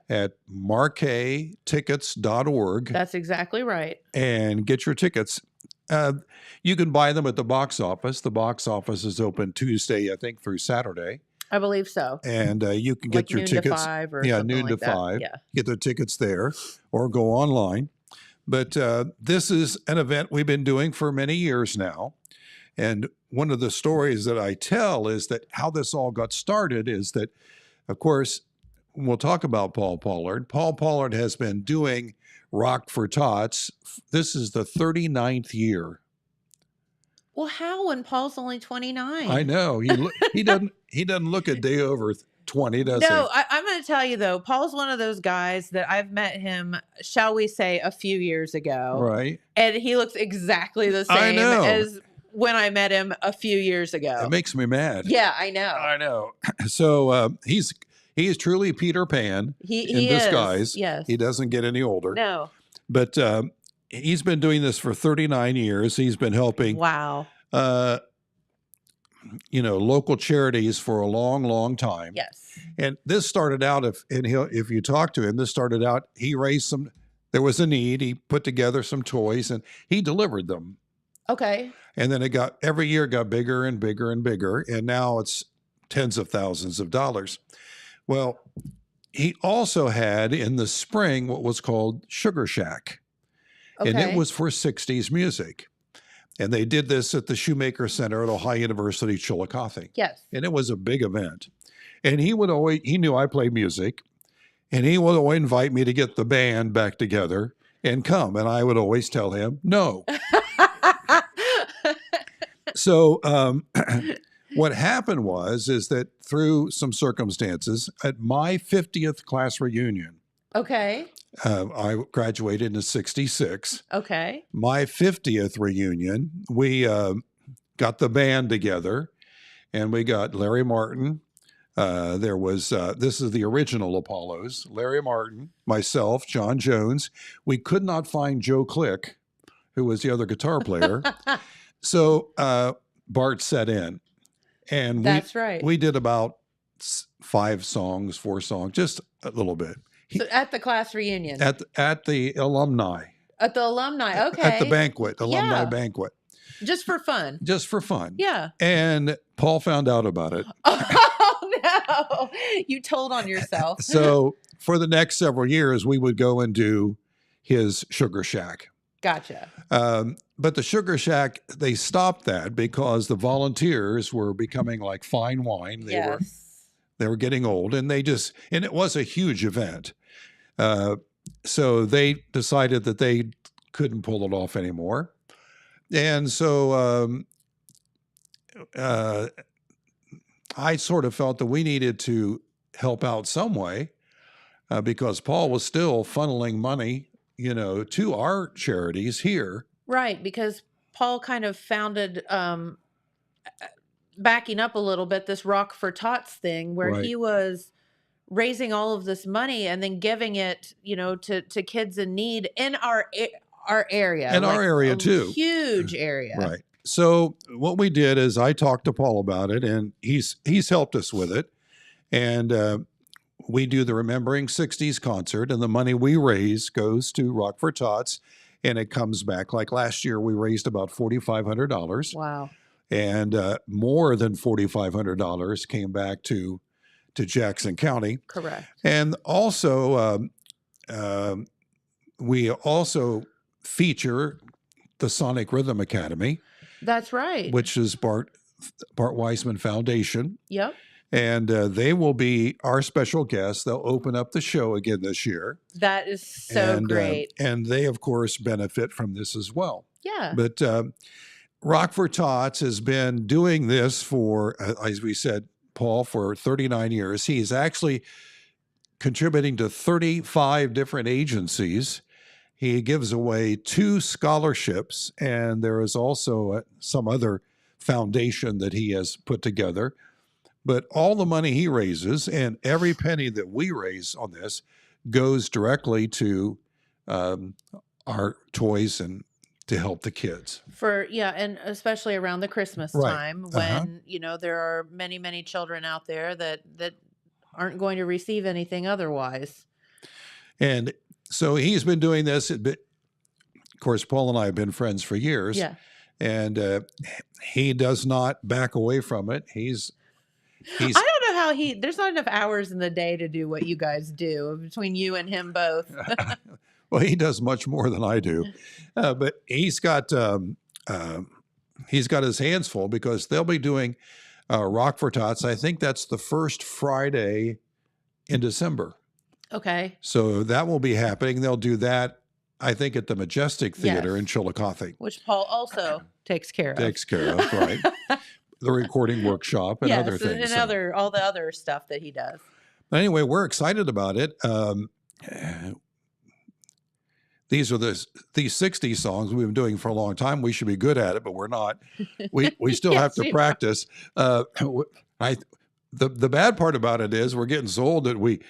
Speaker 6: at marquetickets.org.
Speaker 3: That's exactly right.
Speaker 6: And get your tickets. You can buy them at the box office. The box office is open Tuesday, I think, through Saturday.
Speaker 3: I believe so.
Speaker 6: And you can get
Speaker 3: like
Speaker 6: your
Speaker 3: noon
Speaker 6: tickets.
Speaker 3: To 5 or something
Speaker 6: noon
Speaker 3: like
Speaker 6: to
Speaker 3: that.
Speaker 6: 5.
Speaker 3: Yeah.
Speaker 6: Get the tickets there or go online. But this is an event we've been doing for many years now. And one of the stories that I tell is that how this all got started is that, of course, we'll talk about Paul Pollard. Paul Pollard has been doing Rock for Tots. This is the 39th year.
Speaker 3: Well, how when Paul's only 29?
Speaker 6: I know. He doesn't look a day over 20, does he?
Speaker 3: No, I'm going to tell you, though, Paul's one of those guys that I've met him, shall we say, a few years ago.
Speaker 6: Right.
Speaker 3: And he looks exactly the same as when I met him a few years ago.
Speaker 6: It makes me mad.
Speaker 3: Yeah, I know.
Speaker 6: I know. So he is truly Peter Pan in disguise.
Speaker 3: Yes.
Speaker 6: He doesn't get any older.
Speaker 3: No.
Speaker 6: But he's been doing this for 39 years. He's been helping local charities for a long, long time.
Speaker 3: Yes.
Speaker 6: And this started out, if you talk to him, he raised some, there was a need. He put together some toys and he delivered them.
Speaker 3: Okay.
Speaker 6: And then every year got bigger and bigger and bigger. And now it's tens of thousands of dollars. Well, he also had in the spring what was called Sugar Shack. Okay. And it was for 60s music. And they did this at the Shoemaker Center at Ohio University, Chillicothe.
Speaker 3: Yes.
Speaker 6: And it was a big event. And he knew I play music. And he would always invite me to get the band back together and come. And I would always tell him, no. So what happened is that through some circumstances, at my 50th class reunion,
Speaker 3: okay,
Speaker 6: I graduated in '66.
Speaker 3: Okay.
Speaker 6: My 50th reunion, we got the band together, and we got Larry Martin. There was, this is the original Apollos, Larry Martin, myself, John Jones. We could not find Joe Click, who was the other guitar player. So Bart set in, and
Speaker 3: that's right.
Speaker 6: We did about 4 songs, just a little bit.
Speaker 3: So at the class reunion,
Speaker 6: at the alumni,
Speaker 3: okay,
Speaker 6: at the banquet, alumni banquet,
Speaker 3: just for fun,
Speaker 6: yeah. And Paul found out about it.
Speaker 3: Oh no, you told on yourself.
Speaker 6: So for the next several years, we would go and do his Sugar Shack.
Speaker 3: Gotcha.
Speaker 6: But the Sugar Shack, they stopped that because the volunteers were becoming like fine wine. They were getting old, and it was a huge event. So they decided that they couldn't pull it off anymore. And so I sort of felt that we needed to help out some way because Paul was still funneling money to our charities here.
Speaker 3: Right, because Paul kind of founded, backing up a little bit, this Rock for Tots thing where he was raising all of this money and then giving it, to kids in need in our area.
Speaker 6: In our area too.
Speaker 3: Huge area.
Speaker 6: Right. So what we did is I talked to Paul about it, and he's helped us with it. And we do the Remembering 60s concert, and the money we raise goes to Rock for Tots, and it comes back. Like last year, we raised about $4,500.
Speaker 3: Wow. And
Speaker 6: more than $4,500 came back to Jackson County.
Speaker 3: Correct.
Speaker 6: And also, we also feature the Sonic Rhythm Academy.
Speaker 3: That's right.
Speaker 6: Which is Bart Weissman Foundation.
Speaker 3: Yep.
Speaker 6: And they will be our special guests. They'll open up the show again this year.
Speaker 3: That is so great.
Speaker 6: And they, of course, benefit from this as well.
Speaker 3: Yeah.
Speaker 6: But Rock for Tots has been doing this for, as we said, Paul, for 39 years. He's actually contributing to 35 different agencies. He gives away 2 scholarships, and there is also some other foundation that he has put together. But all the money he raises and every penny that we raise on this goes directly to our toys and to help the kids.
Speaker 3: And especially around the Christmas time when, there are many, many children out there that aren't going to receive anything otherwise.
Speaker 6: And so he's been doing this. Of course, Paul and I have been friends for years.
Speaker 3: Yeah.
Speaker 6: And he does not back away from it. He's
Speaker 3: I don't know how there's not enough hours in the day to do what you guys do between you and him both.
Speaker 6: Well, he does much more than I do. But he's got his hands full because they'll be doing Rock for Tots. I think that's the first Friday in December.
Speaker 3: Okay.
Speaker 6: So that will be happening. They'll do that, I think, at the Majestic Theater in Chillicothe.
Speaker 3: Which Paul also takes care of.
Speaker 6: Right. The recording workshop and other things.
Speaker 3: And all the other stuff that he does.
Speaker 6: But anyway, we're excited about it. These 60 songs we've been doing for a long time. We should be good at it, but we're not. We still have to practice. The bad part about it is we're getting so old that we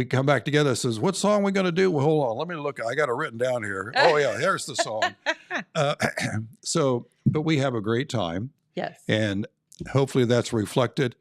Speaker 6: come back together and says, what song are we going to do? Well, hold on. Let me look. I got it written down here. Oh, yeah, here's the song. But we have a great time.
Speaker 3: Yes.
Speaker 6: And hopefully that's reflected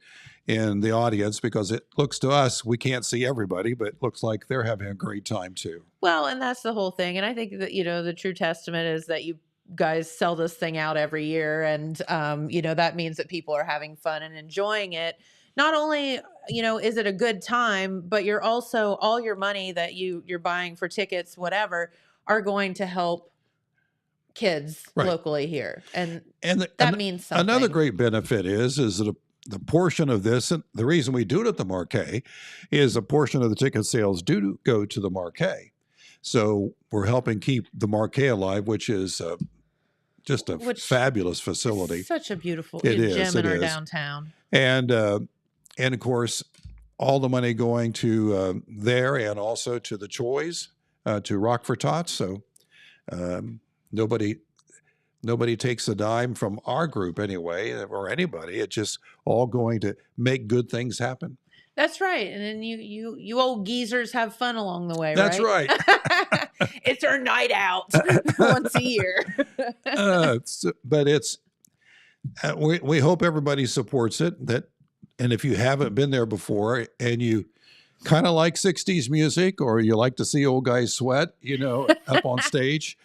Speaker 6: in the audience because it looks to us, we can't see everybody, but it looks like they're having a great time too.
Speaker 3: Well, and that's the whole thing. And I think that, the true testament is that you guys sell this thing out every year. And, that means that people are having fun and enjoying it. Not only, is it a good time, but you're also, all your money that you're buying for tickets, whatever, are going to help kids locally here. And that means something.
Speaker 6: Another great benefit is that the portion of this, and the reason we do it at the Marquee, is a portion of the ticket sales do go to the Marquee. So we're helping keep the Marquee alive, which is just a fabulous facility.
Speaker 3: Such a beautiful gym in our downtown.
Speaker 6: And of course, all the money going to there and also to the Choi's, to Rock for Tots. So nobody takes a dime from our group anyway, or anybody. It's just all going to make good things happen.
Speaker 3: That's right. And then you old geezers have fun along the way,
Speaker 6: That's right.
Speaker 3: It's our night out once a year.
Speaker 6: But it's we hope everybody supports it. And if you haven't been there before and you kind of like 60s music or you like to see old guys sweat, up on stage,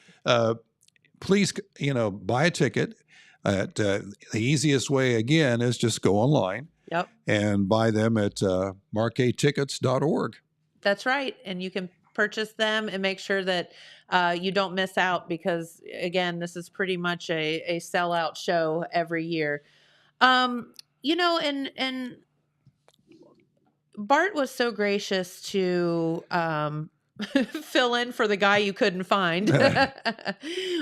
Speaker 6: please, buy a ticket. The easiest way, again, is just go online and buy them at marquetickets.org.
Speaker 3: That's right. And you can purchase them and make sure that you don't miss out because, again, this is pretty much a sellout show every year. And Bart was so gracious to fill in for the guy you couldn't find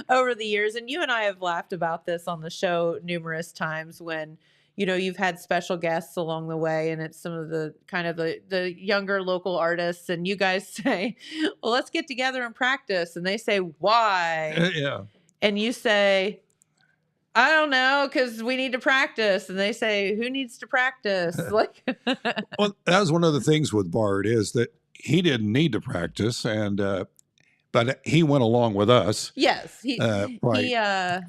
Speaker 3: over the years. And you and I have laughed about this on the show numerous times when, you've had special guests along the way and it's some of the kind of the younger local artists and you guys say, well, let's get together and practice. And they say, why?
Speaker 6: Yeah.
Speaker 3: And you say, I don't know, because we need to practice. And they say, who needs to practice? Well,
Speaker 6: that was one of the things with Bart is that he didn't need to practice, but he went along with us.
Speaker 3: Yes,
Speaker 6: right.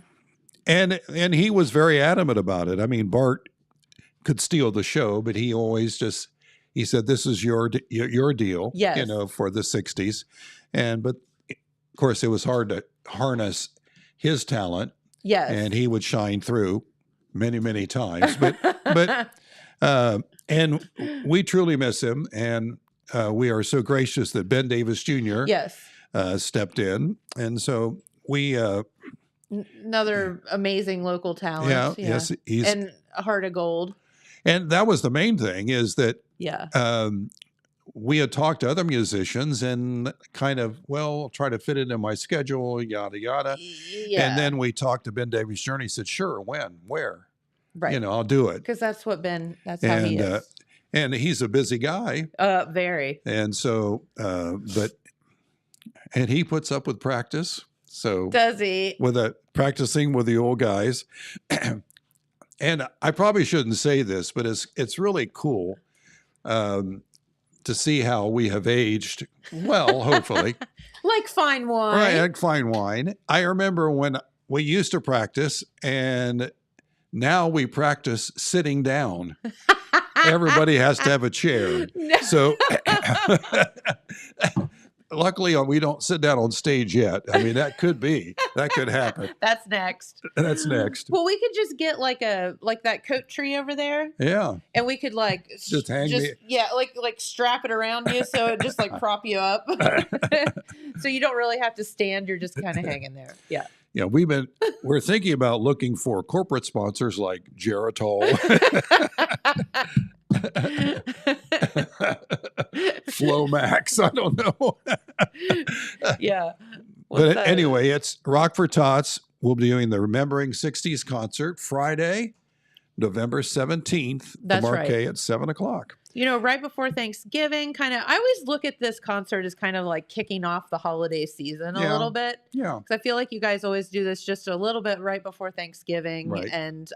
Speaker 6: And he was very adamant about it. I mean, Bart could steal the show, but he always he said, "This is your deal."
Speaker 3: Yes.
Speaker 6: For the 60s, but of course, it was hard to harness his talent.
Speaker 3: Yes,
Speaker 6: and he would shine through many, many times. But and we truly miss him, and we are so gracious that Ben Davis Jr. Stepped in, and so we
Speaker 3: another amazing local talent.
Speaker 6: Yes, he's
Speaker 3: and a heart of gold.
Speaker 6: And that was the main thing is that we had talked to other musicians and kind of, I'll try to fit it in my schedule, yada, yada.
Speaker 3: Yeah.
Speaker 6: And then we talked to Ben Davis Jr. He said, sure, when, where?
Speaker 3: Right.
Speaker 6: I'll do it.
Speaker 3: Because that's how he is.
Speaker 6: And he's a busy guy.
Speaker 3: Very.
Speaker 6: And so, and he puts up with practice. So
Speaker 3: does he?
Speaker 6: Practicing with the old guys. And I probably shouldn't say this, but it's really cool to see how we have aged well, hopefully.
Speaker 3: Like fine wine.
Speaker 6: Right, like fine wine. I remember when we used to practice, and now we practice sitting down. Everybody has to have a chair.
Speaker 3: No.
Speaker 6: So luckily, we don't sit down on stage yet. I mean, that could happen.
Speaker 3: That's next.
Speaker 6: That's next.
Speaker 3: Well, we could just get like that coat tree over there.
Speaker 6: Yeah.
Speaker 3: And we could
Speaker 6: just hang me.
Speaker 3: Yeah, like strap it around you so it just like prop you up. So you don't really have to stand. You're just kind of hanging there. Yeah.
Speaker 6: Yeah, we're thinking about looking for corporate sponsors like Geritol, Flomax. I don't know.
Speaker 3: Yeah.
Speaker 6: But anyway, it's Rock for Tots. We'll be doing the Remembering 60s concert Friday, November 17th,
Speaker 3: That's
Speaker 6: the Marquee
Speaker 3: right.
Speaker 6: at 7:00.
Speaker 3: You know, right before Thanksgiving, I always look at this concert as kind of like kicking off the holiday season a little bit.
Speaker 6: Yeah.
Speaker 3: Because I feel like you guys always do this just a little bit right before Thanksgiving.
Speaker 6: Right.
Speaker 3: And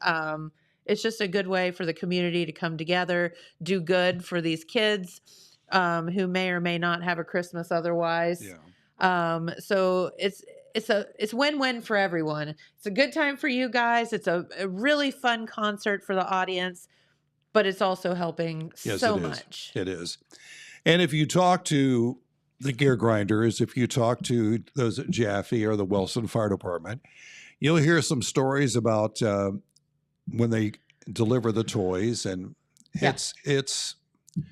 Speaker 3: it's just a good way for the community to come together, do good for these kids who may or may not have a Christmas otherwise.
Speaker 6: Yeah.
Speaker 3: So it's win-win for everyone. It's a good time for you guys. It's a really fun concert for the audience. But it's also helping so much.
Speaker 6: It is. And if you talk to the gear grinders, if you talk to those at Jaffe or the Wilson Fire Department, you'll hear some stories about when they deliver the toys. And it's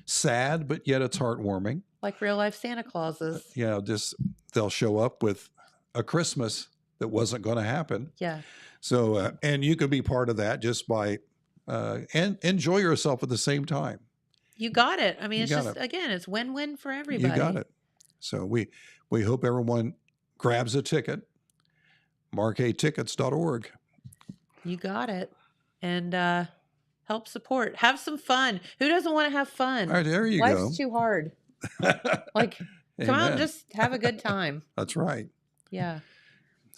Speaker 6: sad, but yet it's heartwarming.
Speaker 3: Like real life Santa Clauses.
Speaker 6: They'll show up with a Christmas that wasn't going to happen.
Speaker 3: Yeah.
Speaker 6: So, and you could be part of that just by... and enjoy yourself at the same time.
Speaker 3: You got it. I mean, again, it's win-win for everybody.
Speaker 6: You got it. So we hope everyone grabs a ticket. marquetickets.org.
Speaker 3: You got it. And help support. Have some fun. Who doesn't want to have fun?
Speaker 6: All right, there you go.
Speaker 3: Life's too hard. Like, come out and just have a good time.
Speaker 6: That's right.
Speaker 3: Yeah.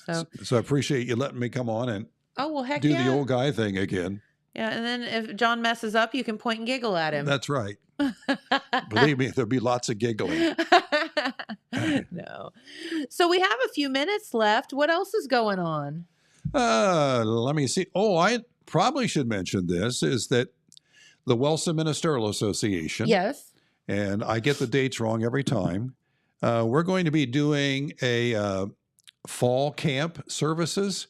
Speaker 6: So I appreciate you letting me come on and
Speaker 3: do
Speaker 6: the old guy thing again.
Speaker 3: Yeah, and then if John messes up, you can point and giggle at him.
Speaker 6: That's right. Believe me, there'll be lots of giggling.
Speaker 3: No. So we have a few minutes left. What else is going on?
Speaker 6: Let me see. Oh, I probably should mention this, is that the Wilson Ministerial Association.
Speaker 3: Yes.
Speaker 6: And I get the dates wrong every time. We're going to be doing a fall camp services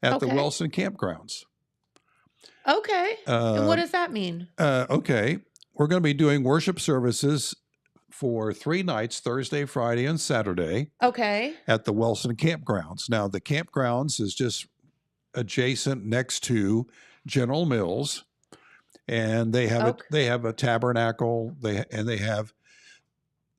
Speaker 6: at the Wilson campgrounds.
Speaker 3: Okay. And what does that mean?
Speaker 6: Okay. We're going to be doing worship services for 3 nights, Thursday, Friday, and Saturday.
Speaker 3: Okay. At
Speaker 6: the Wilson campgrounds. Now, the campgrounds is just adjacent next to General Mills. And they have a tabernacle. They have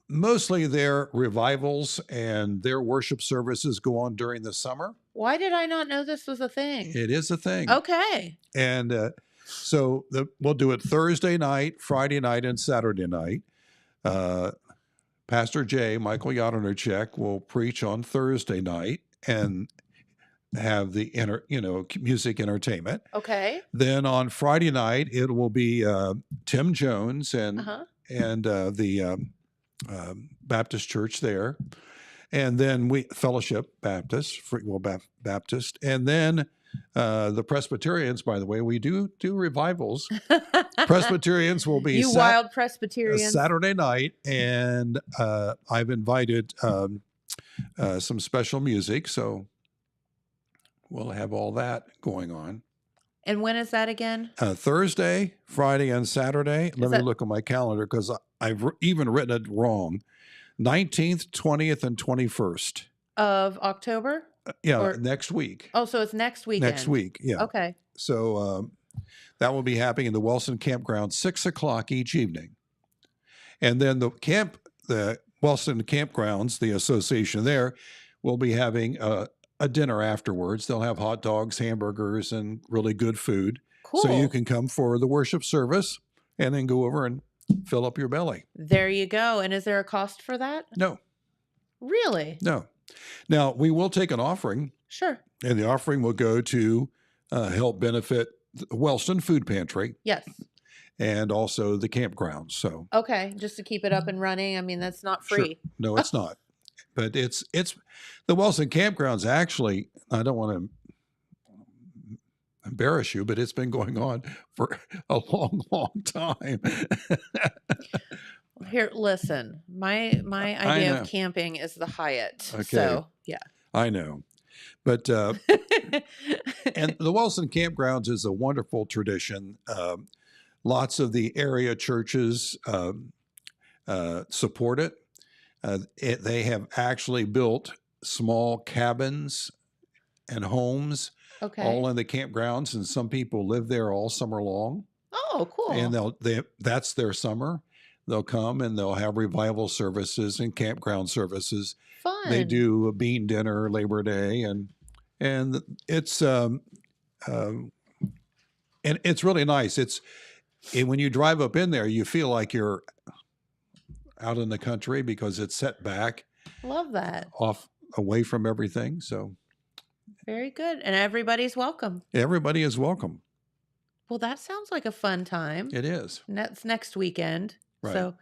Speaker 6: mostly their revivals and their worship services go on during the summer.
Speaker 3: Why did I not know this was a thing?
Speaker 6: It is a thing.
Speaker 3: Okay.
Speaker 6: And so we'll do it Thursday night, Friday night, and Saturday night. Pastor J, Michael Yadonachek, will preach on Thursday night and have the music entertainment.
Speaker 3: Okay.
Speaker 6: Then on Friday night, it will be Tim Jones and the Baptist church there. And then Fellowship Baptist, Baptist. And then the Presbyterians, by the way, we do revivals. Presbyterians will be
Speaker 3: wild Presbyterians.
Speaker 6: Saturday night. And I've invited some special music. So we'll have all that going on.
Speaker 3: And when is that again?
Speaker 6: Thursday, Friday, and Saturday. Let me look at my calendar because I've even written it wrong. 19th, 20th, and 21st.
Speaker 3: Of October?
Speaker 6: Next week.
Speaker 3: Oh, so it's next weekend.
Speaker 6: Next week, yeah.
Speaker 3: Okay.
Speaker 6: So that will be happening in the Wilson Campground, 6:00 each evening. And then the Wilson Campgrounds, the association there, will be having a dinner afterwards. They'll have hot dogs, hamburgers, and really good food.
Speaker 3: Cool.
Speaker 6: So you can come for the worship service and then go over and fill up your belly.
Speaker 3: There you go. And is there a cost for that?
Speaker 6: No.
Speaker 3: Really?
Speaker 6: No. Now, we will take an offering.
Speaker 3: Sure.
Speaker 6: And the offering will go to help benefit the Wellston Food Pantry.
Speaker 3: Yes.
Speaker 6: And also the campground. So.
Speaker 3: Okay. Just to keep it up and running. I mean, that's not free.
Speaker 6: Sure. No, it's not. But it's the Wilson campgrounds actually, I don't want to embarrass you, but it's been going on for a long, long time.
Speaker 3: Here, listen. My idea of camping is the Hyatt.
Speaker 6: Okay.
Speaker 3: So yeah.
Speaker 6: I know. But and the Wilson Campgrounds is a wonderful tradition. Lots of the area churches support it. They have actually built small cabins and homes all in the campgrounds, and some people live there all summer long.
Speaker 3: Oh, cool.
Speaker 6: And that's their summer. They'll come and they'll have revival services and campground services.
Speaker 3: Fun.
Speaker 6: They do a bean dinner Labor Day, and it's and it's really nice. When you drive up in there, you feel like you're out in the country because it's set back.
Speaker 3: Love that.
Speaker 6: Away from everything. So
Speaker 3: very good. And everybody's welcome.
Speaker 6: Everybody is welcome.
Speaker 3: Well, that sounds like a fun time.
Speaker 6: It is.
Speaker 3: And that's next weekend.
Speaker 6: Right.
Speaker 3: So,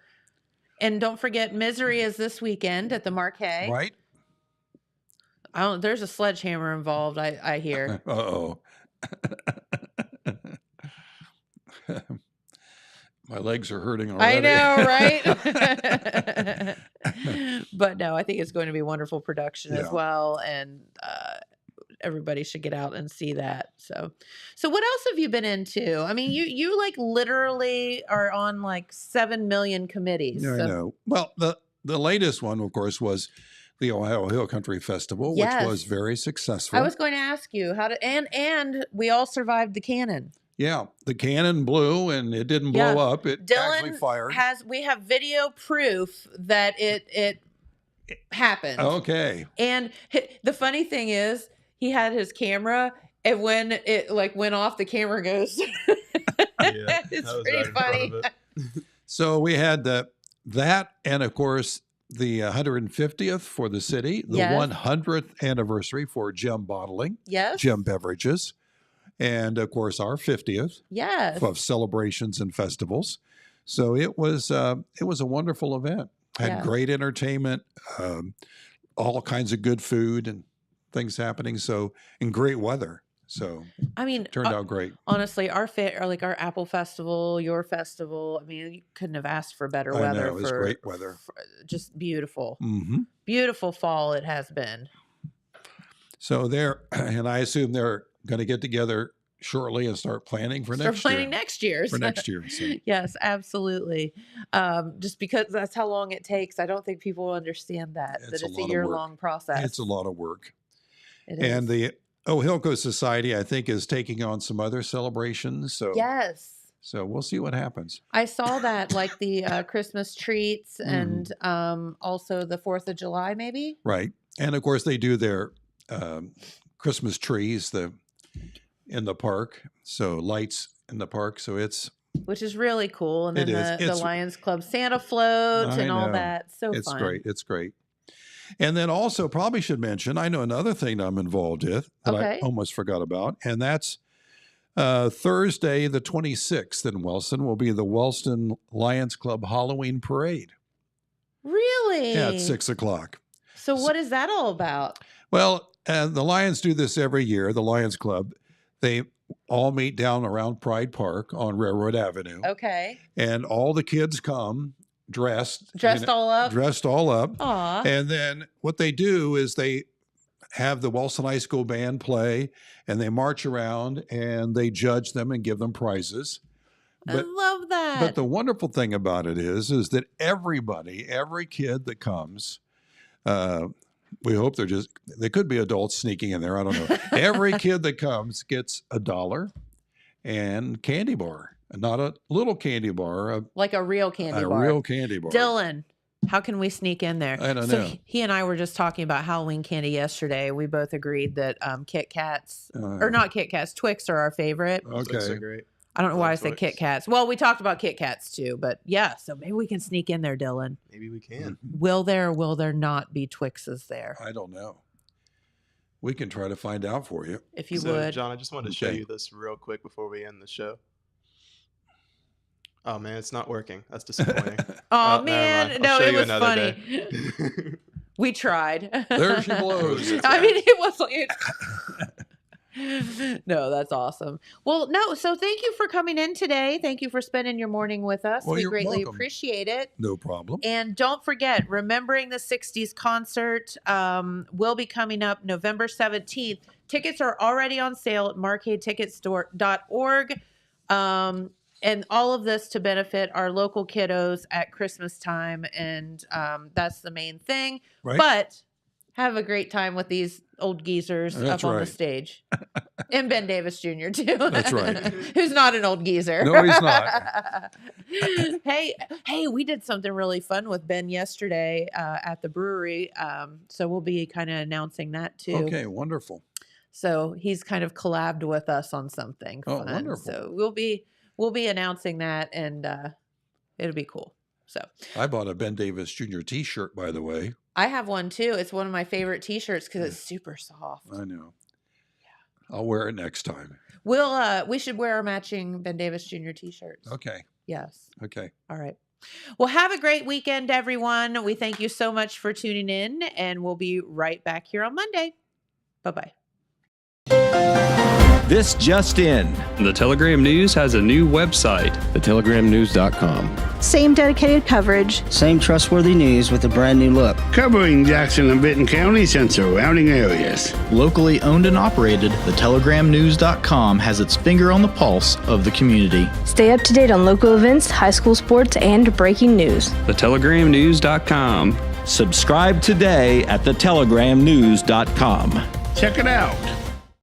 Speaker 3: and don't forget, Misery is this weekend at the Marquee.
Speaker 6: Right.
Speaker 3: There's a sledgehammer involved, I hear.
Speaker 6: Uh-oh. My legs are hurting already.
Speaker 3: I know, right? But no, I think it's going to be wonderful production as well. And everybody should get out and see that. So what else have you been into? I mean, you like literally are on like 7 million committees.
Speaker 6: Yeah, I know. Well, the latest one, of course, was the Ohio Hill Country Festival, which was very successful.
Speaker 3: I was going to ask you how to, and we all survived the cannon.
Speaker 6: Yeah, the cannon blew and it didn't blow up. It actually fired.
Speaker 3: We have video proof that it happened.
Speaker 6: Okay.
Speaker 3: And the funny thing is, he had his camera, and when it like went off, the camera goes. It's pretty funny.
Speaker 6: So we had that, and of course the 150th for the city, the 100th anniversary for Gem Bottling, Gem Beverages. And of course, our 50th of celebrations and festivals. So it was a wonderful event. Had great entertainment, all kinds of good food and things happening. So and great weather. So
Speaker 3: I mean,
Speaker 6: turned out great.
Speaker 3: Honestly, our Apple Festival, your festival. I mean, you couldn't have asked for better weather.
Speaker 6: I know, it was great weather.
Speaker 3: Just beautiful,
Speaker 6: beautiful
Speaker 3: fall it has been.
Speaker 6: So and I assume they're going to get together shortly and start planning for next year. For next year. So.
Speaker 3: Yes, absolutely. Just because that's how long it takes. I don't think people understand that it's a year-long process.
Speaker 6: It's a lot of work.
Speaker 3: It
Speaker 6: and
Speaker 3: is.
Speaker 6: The Ohilco Society, I think, is taking on some other celebrations. So So we'll see what happens.
Speaker 3: I saw that, like the Christmas treats and also the 4th of July, maybe?
Speaker 6: Right. And of course, they do their Christmas trees in the park. So lights in the park. So
Speaker 3: which is really cool. And then the Lions Club Santa float and all that. So
Speaker 6: it's
Speaker 3: fun.
Speaker 6: Great. It's great. And then also probably should mention, I know another thing that I'm involved with that I almost forgot about. And that's Thursday, the 26th in Wellston will be the Wellston Lions Club Halloween Parade.
Speaker 3: Really?
Speaker 6: Yeah, at 6:00.
Speaker 3: So what is that all about?
Speaker 6: Well, the Lions do this every year, the Lions Club. They all meet down around Pride Park on Railroad Avenue.
Speaker 3: Okay.
Speaker 6: And all the kids come dressed all up.
Speaker 3: Aww.
Speaker 6: And then what they do is they have the Wellston High School band play, and they march around and they judge them and give them prizes.
Speaker 3: I love that.
Speaker 6: But the wonderful thing about it is that every kid that comes, we hope they could be adults sneaking in there. I don't know. Every kid that comes gets $1 and candy bar, not a little candy bar.
Speaker 3: Like a real candy bar.
Speaker 6: A real candy bar.
Speaker 3: Dylan, how can we sneak in there?
Speaker 6: I don't know.
Speaker 3: He and I were just talking about Halloween candy yesterday. We both agreed that Kit Kats, or not Kit Kats, Twix are our favorite.
Speaker 6: Okay.
Speaker 5: Twix are great.
Speaker 3: I don't know why I said Kit Kats. Well, we talked about Kit Kats too, but yeah, so maybe we can sneak in there, Dylan.
Speaker 5: Maybe we can.
Speaker 3: Will there or will there not be Twixes there?
Speaker 6: I don't know. We can try to find out for you.
Speaker 3: If you would.
Speaker 5: John, I just wanted to show you this real quick before we end the show. Oh, man, it's not working. That's disappointing.
Speaker 3: Oh, man. No, it was funny. We tried.
Speaker 6: There she blows.
Speaker 3: I mean, it was like... No, that's awesome. Well, no, so thank you for coming in today. Thank you for spending your morning with us.
Speaker 6: Well,
Speaker 3: we
Speaker 6: you're
Speaker 3: greatly
Speaker 6: welcome.
Speaker 3: appreciate it.
Speaker 6: No problem.
Speaker 3: And don't forget, Remembering the 60s concert will be coming up November 17th. Tickets are already on sale at marcadeticketstore.org. And all of this to benefit our local kiddos at Christmas time. And that's the main thing.
Speaker 6: Right.
Speaker 3: But have a great time with these old geezers
Speaker 6: That's
Speaker 3: up on
Speaker 6: right.
Speaker 3: the stage. And Ben Davis Jr. too.
Speaker 6: That's right.
Speaker 3: Who's not an old geezer.
Speaker 6: No, he's not.
Speaker 3: Hey, we did something really fun with Ben yesterday at the brewery. So we'll be kind of announcing that too.
Speaker 6: Okay, wonderful.
Speaker 3: So he's kind of collabed with us on something
Speaker 6: Oh,
Speaker 3: fun.
Speaker 6: wonderful.
Speaker 3: So we'll be announcing that, and it'll be cool. So
Speaker 6: I bought a Ben Davis Jr. T-shirt, by the way.
Speaker 3: I have one too. It's one of my favorite T-shirts because it's super soft.
Speaker 6: I know. Yeah. I'll wear it next time.
Speaker 3: We should wear our matching Ben Davis Jr. T-shirts.
Speaker 6: Okay.
Speaker 3: Yes.
Speaker 6: Okay.
Speaker 3: All right. Well, have a great weekend, everyone. We thank you so much for tuning in, and we'll be right back here on Monday. Bye-bye.
Speaker 7: This just in.
Speaker 8: The Telegram News has a new website.
Speaker 9: thetelegrammnews.com.
Speaker 10: Same dedicated coverage.
Speaker 11: Same trustworthy news with a brand new look.
Speaker 12: Covering Jackson and Benton counties and surrounding areas.
Speaker 13: Locally owned and operated, thetelegrammnews.com has its finger on the pulse of the community.
Speaker 10: Stay up to date on local events, high school sports, and breaking news.
Speaker 8: thetelegrammnews.com.
Speaker 7: Subscribe today at thetelegrammnews.com.
Speaker 12: Check it out.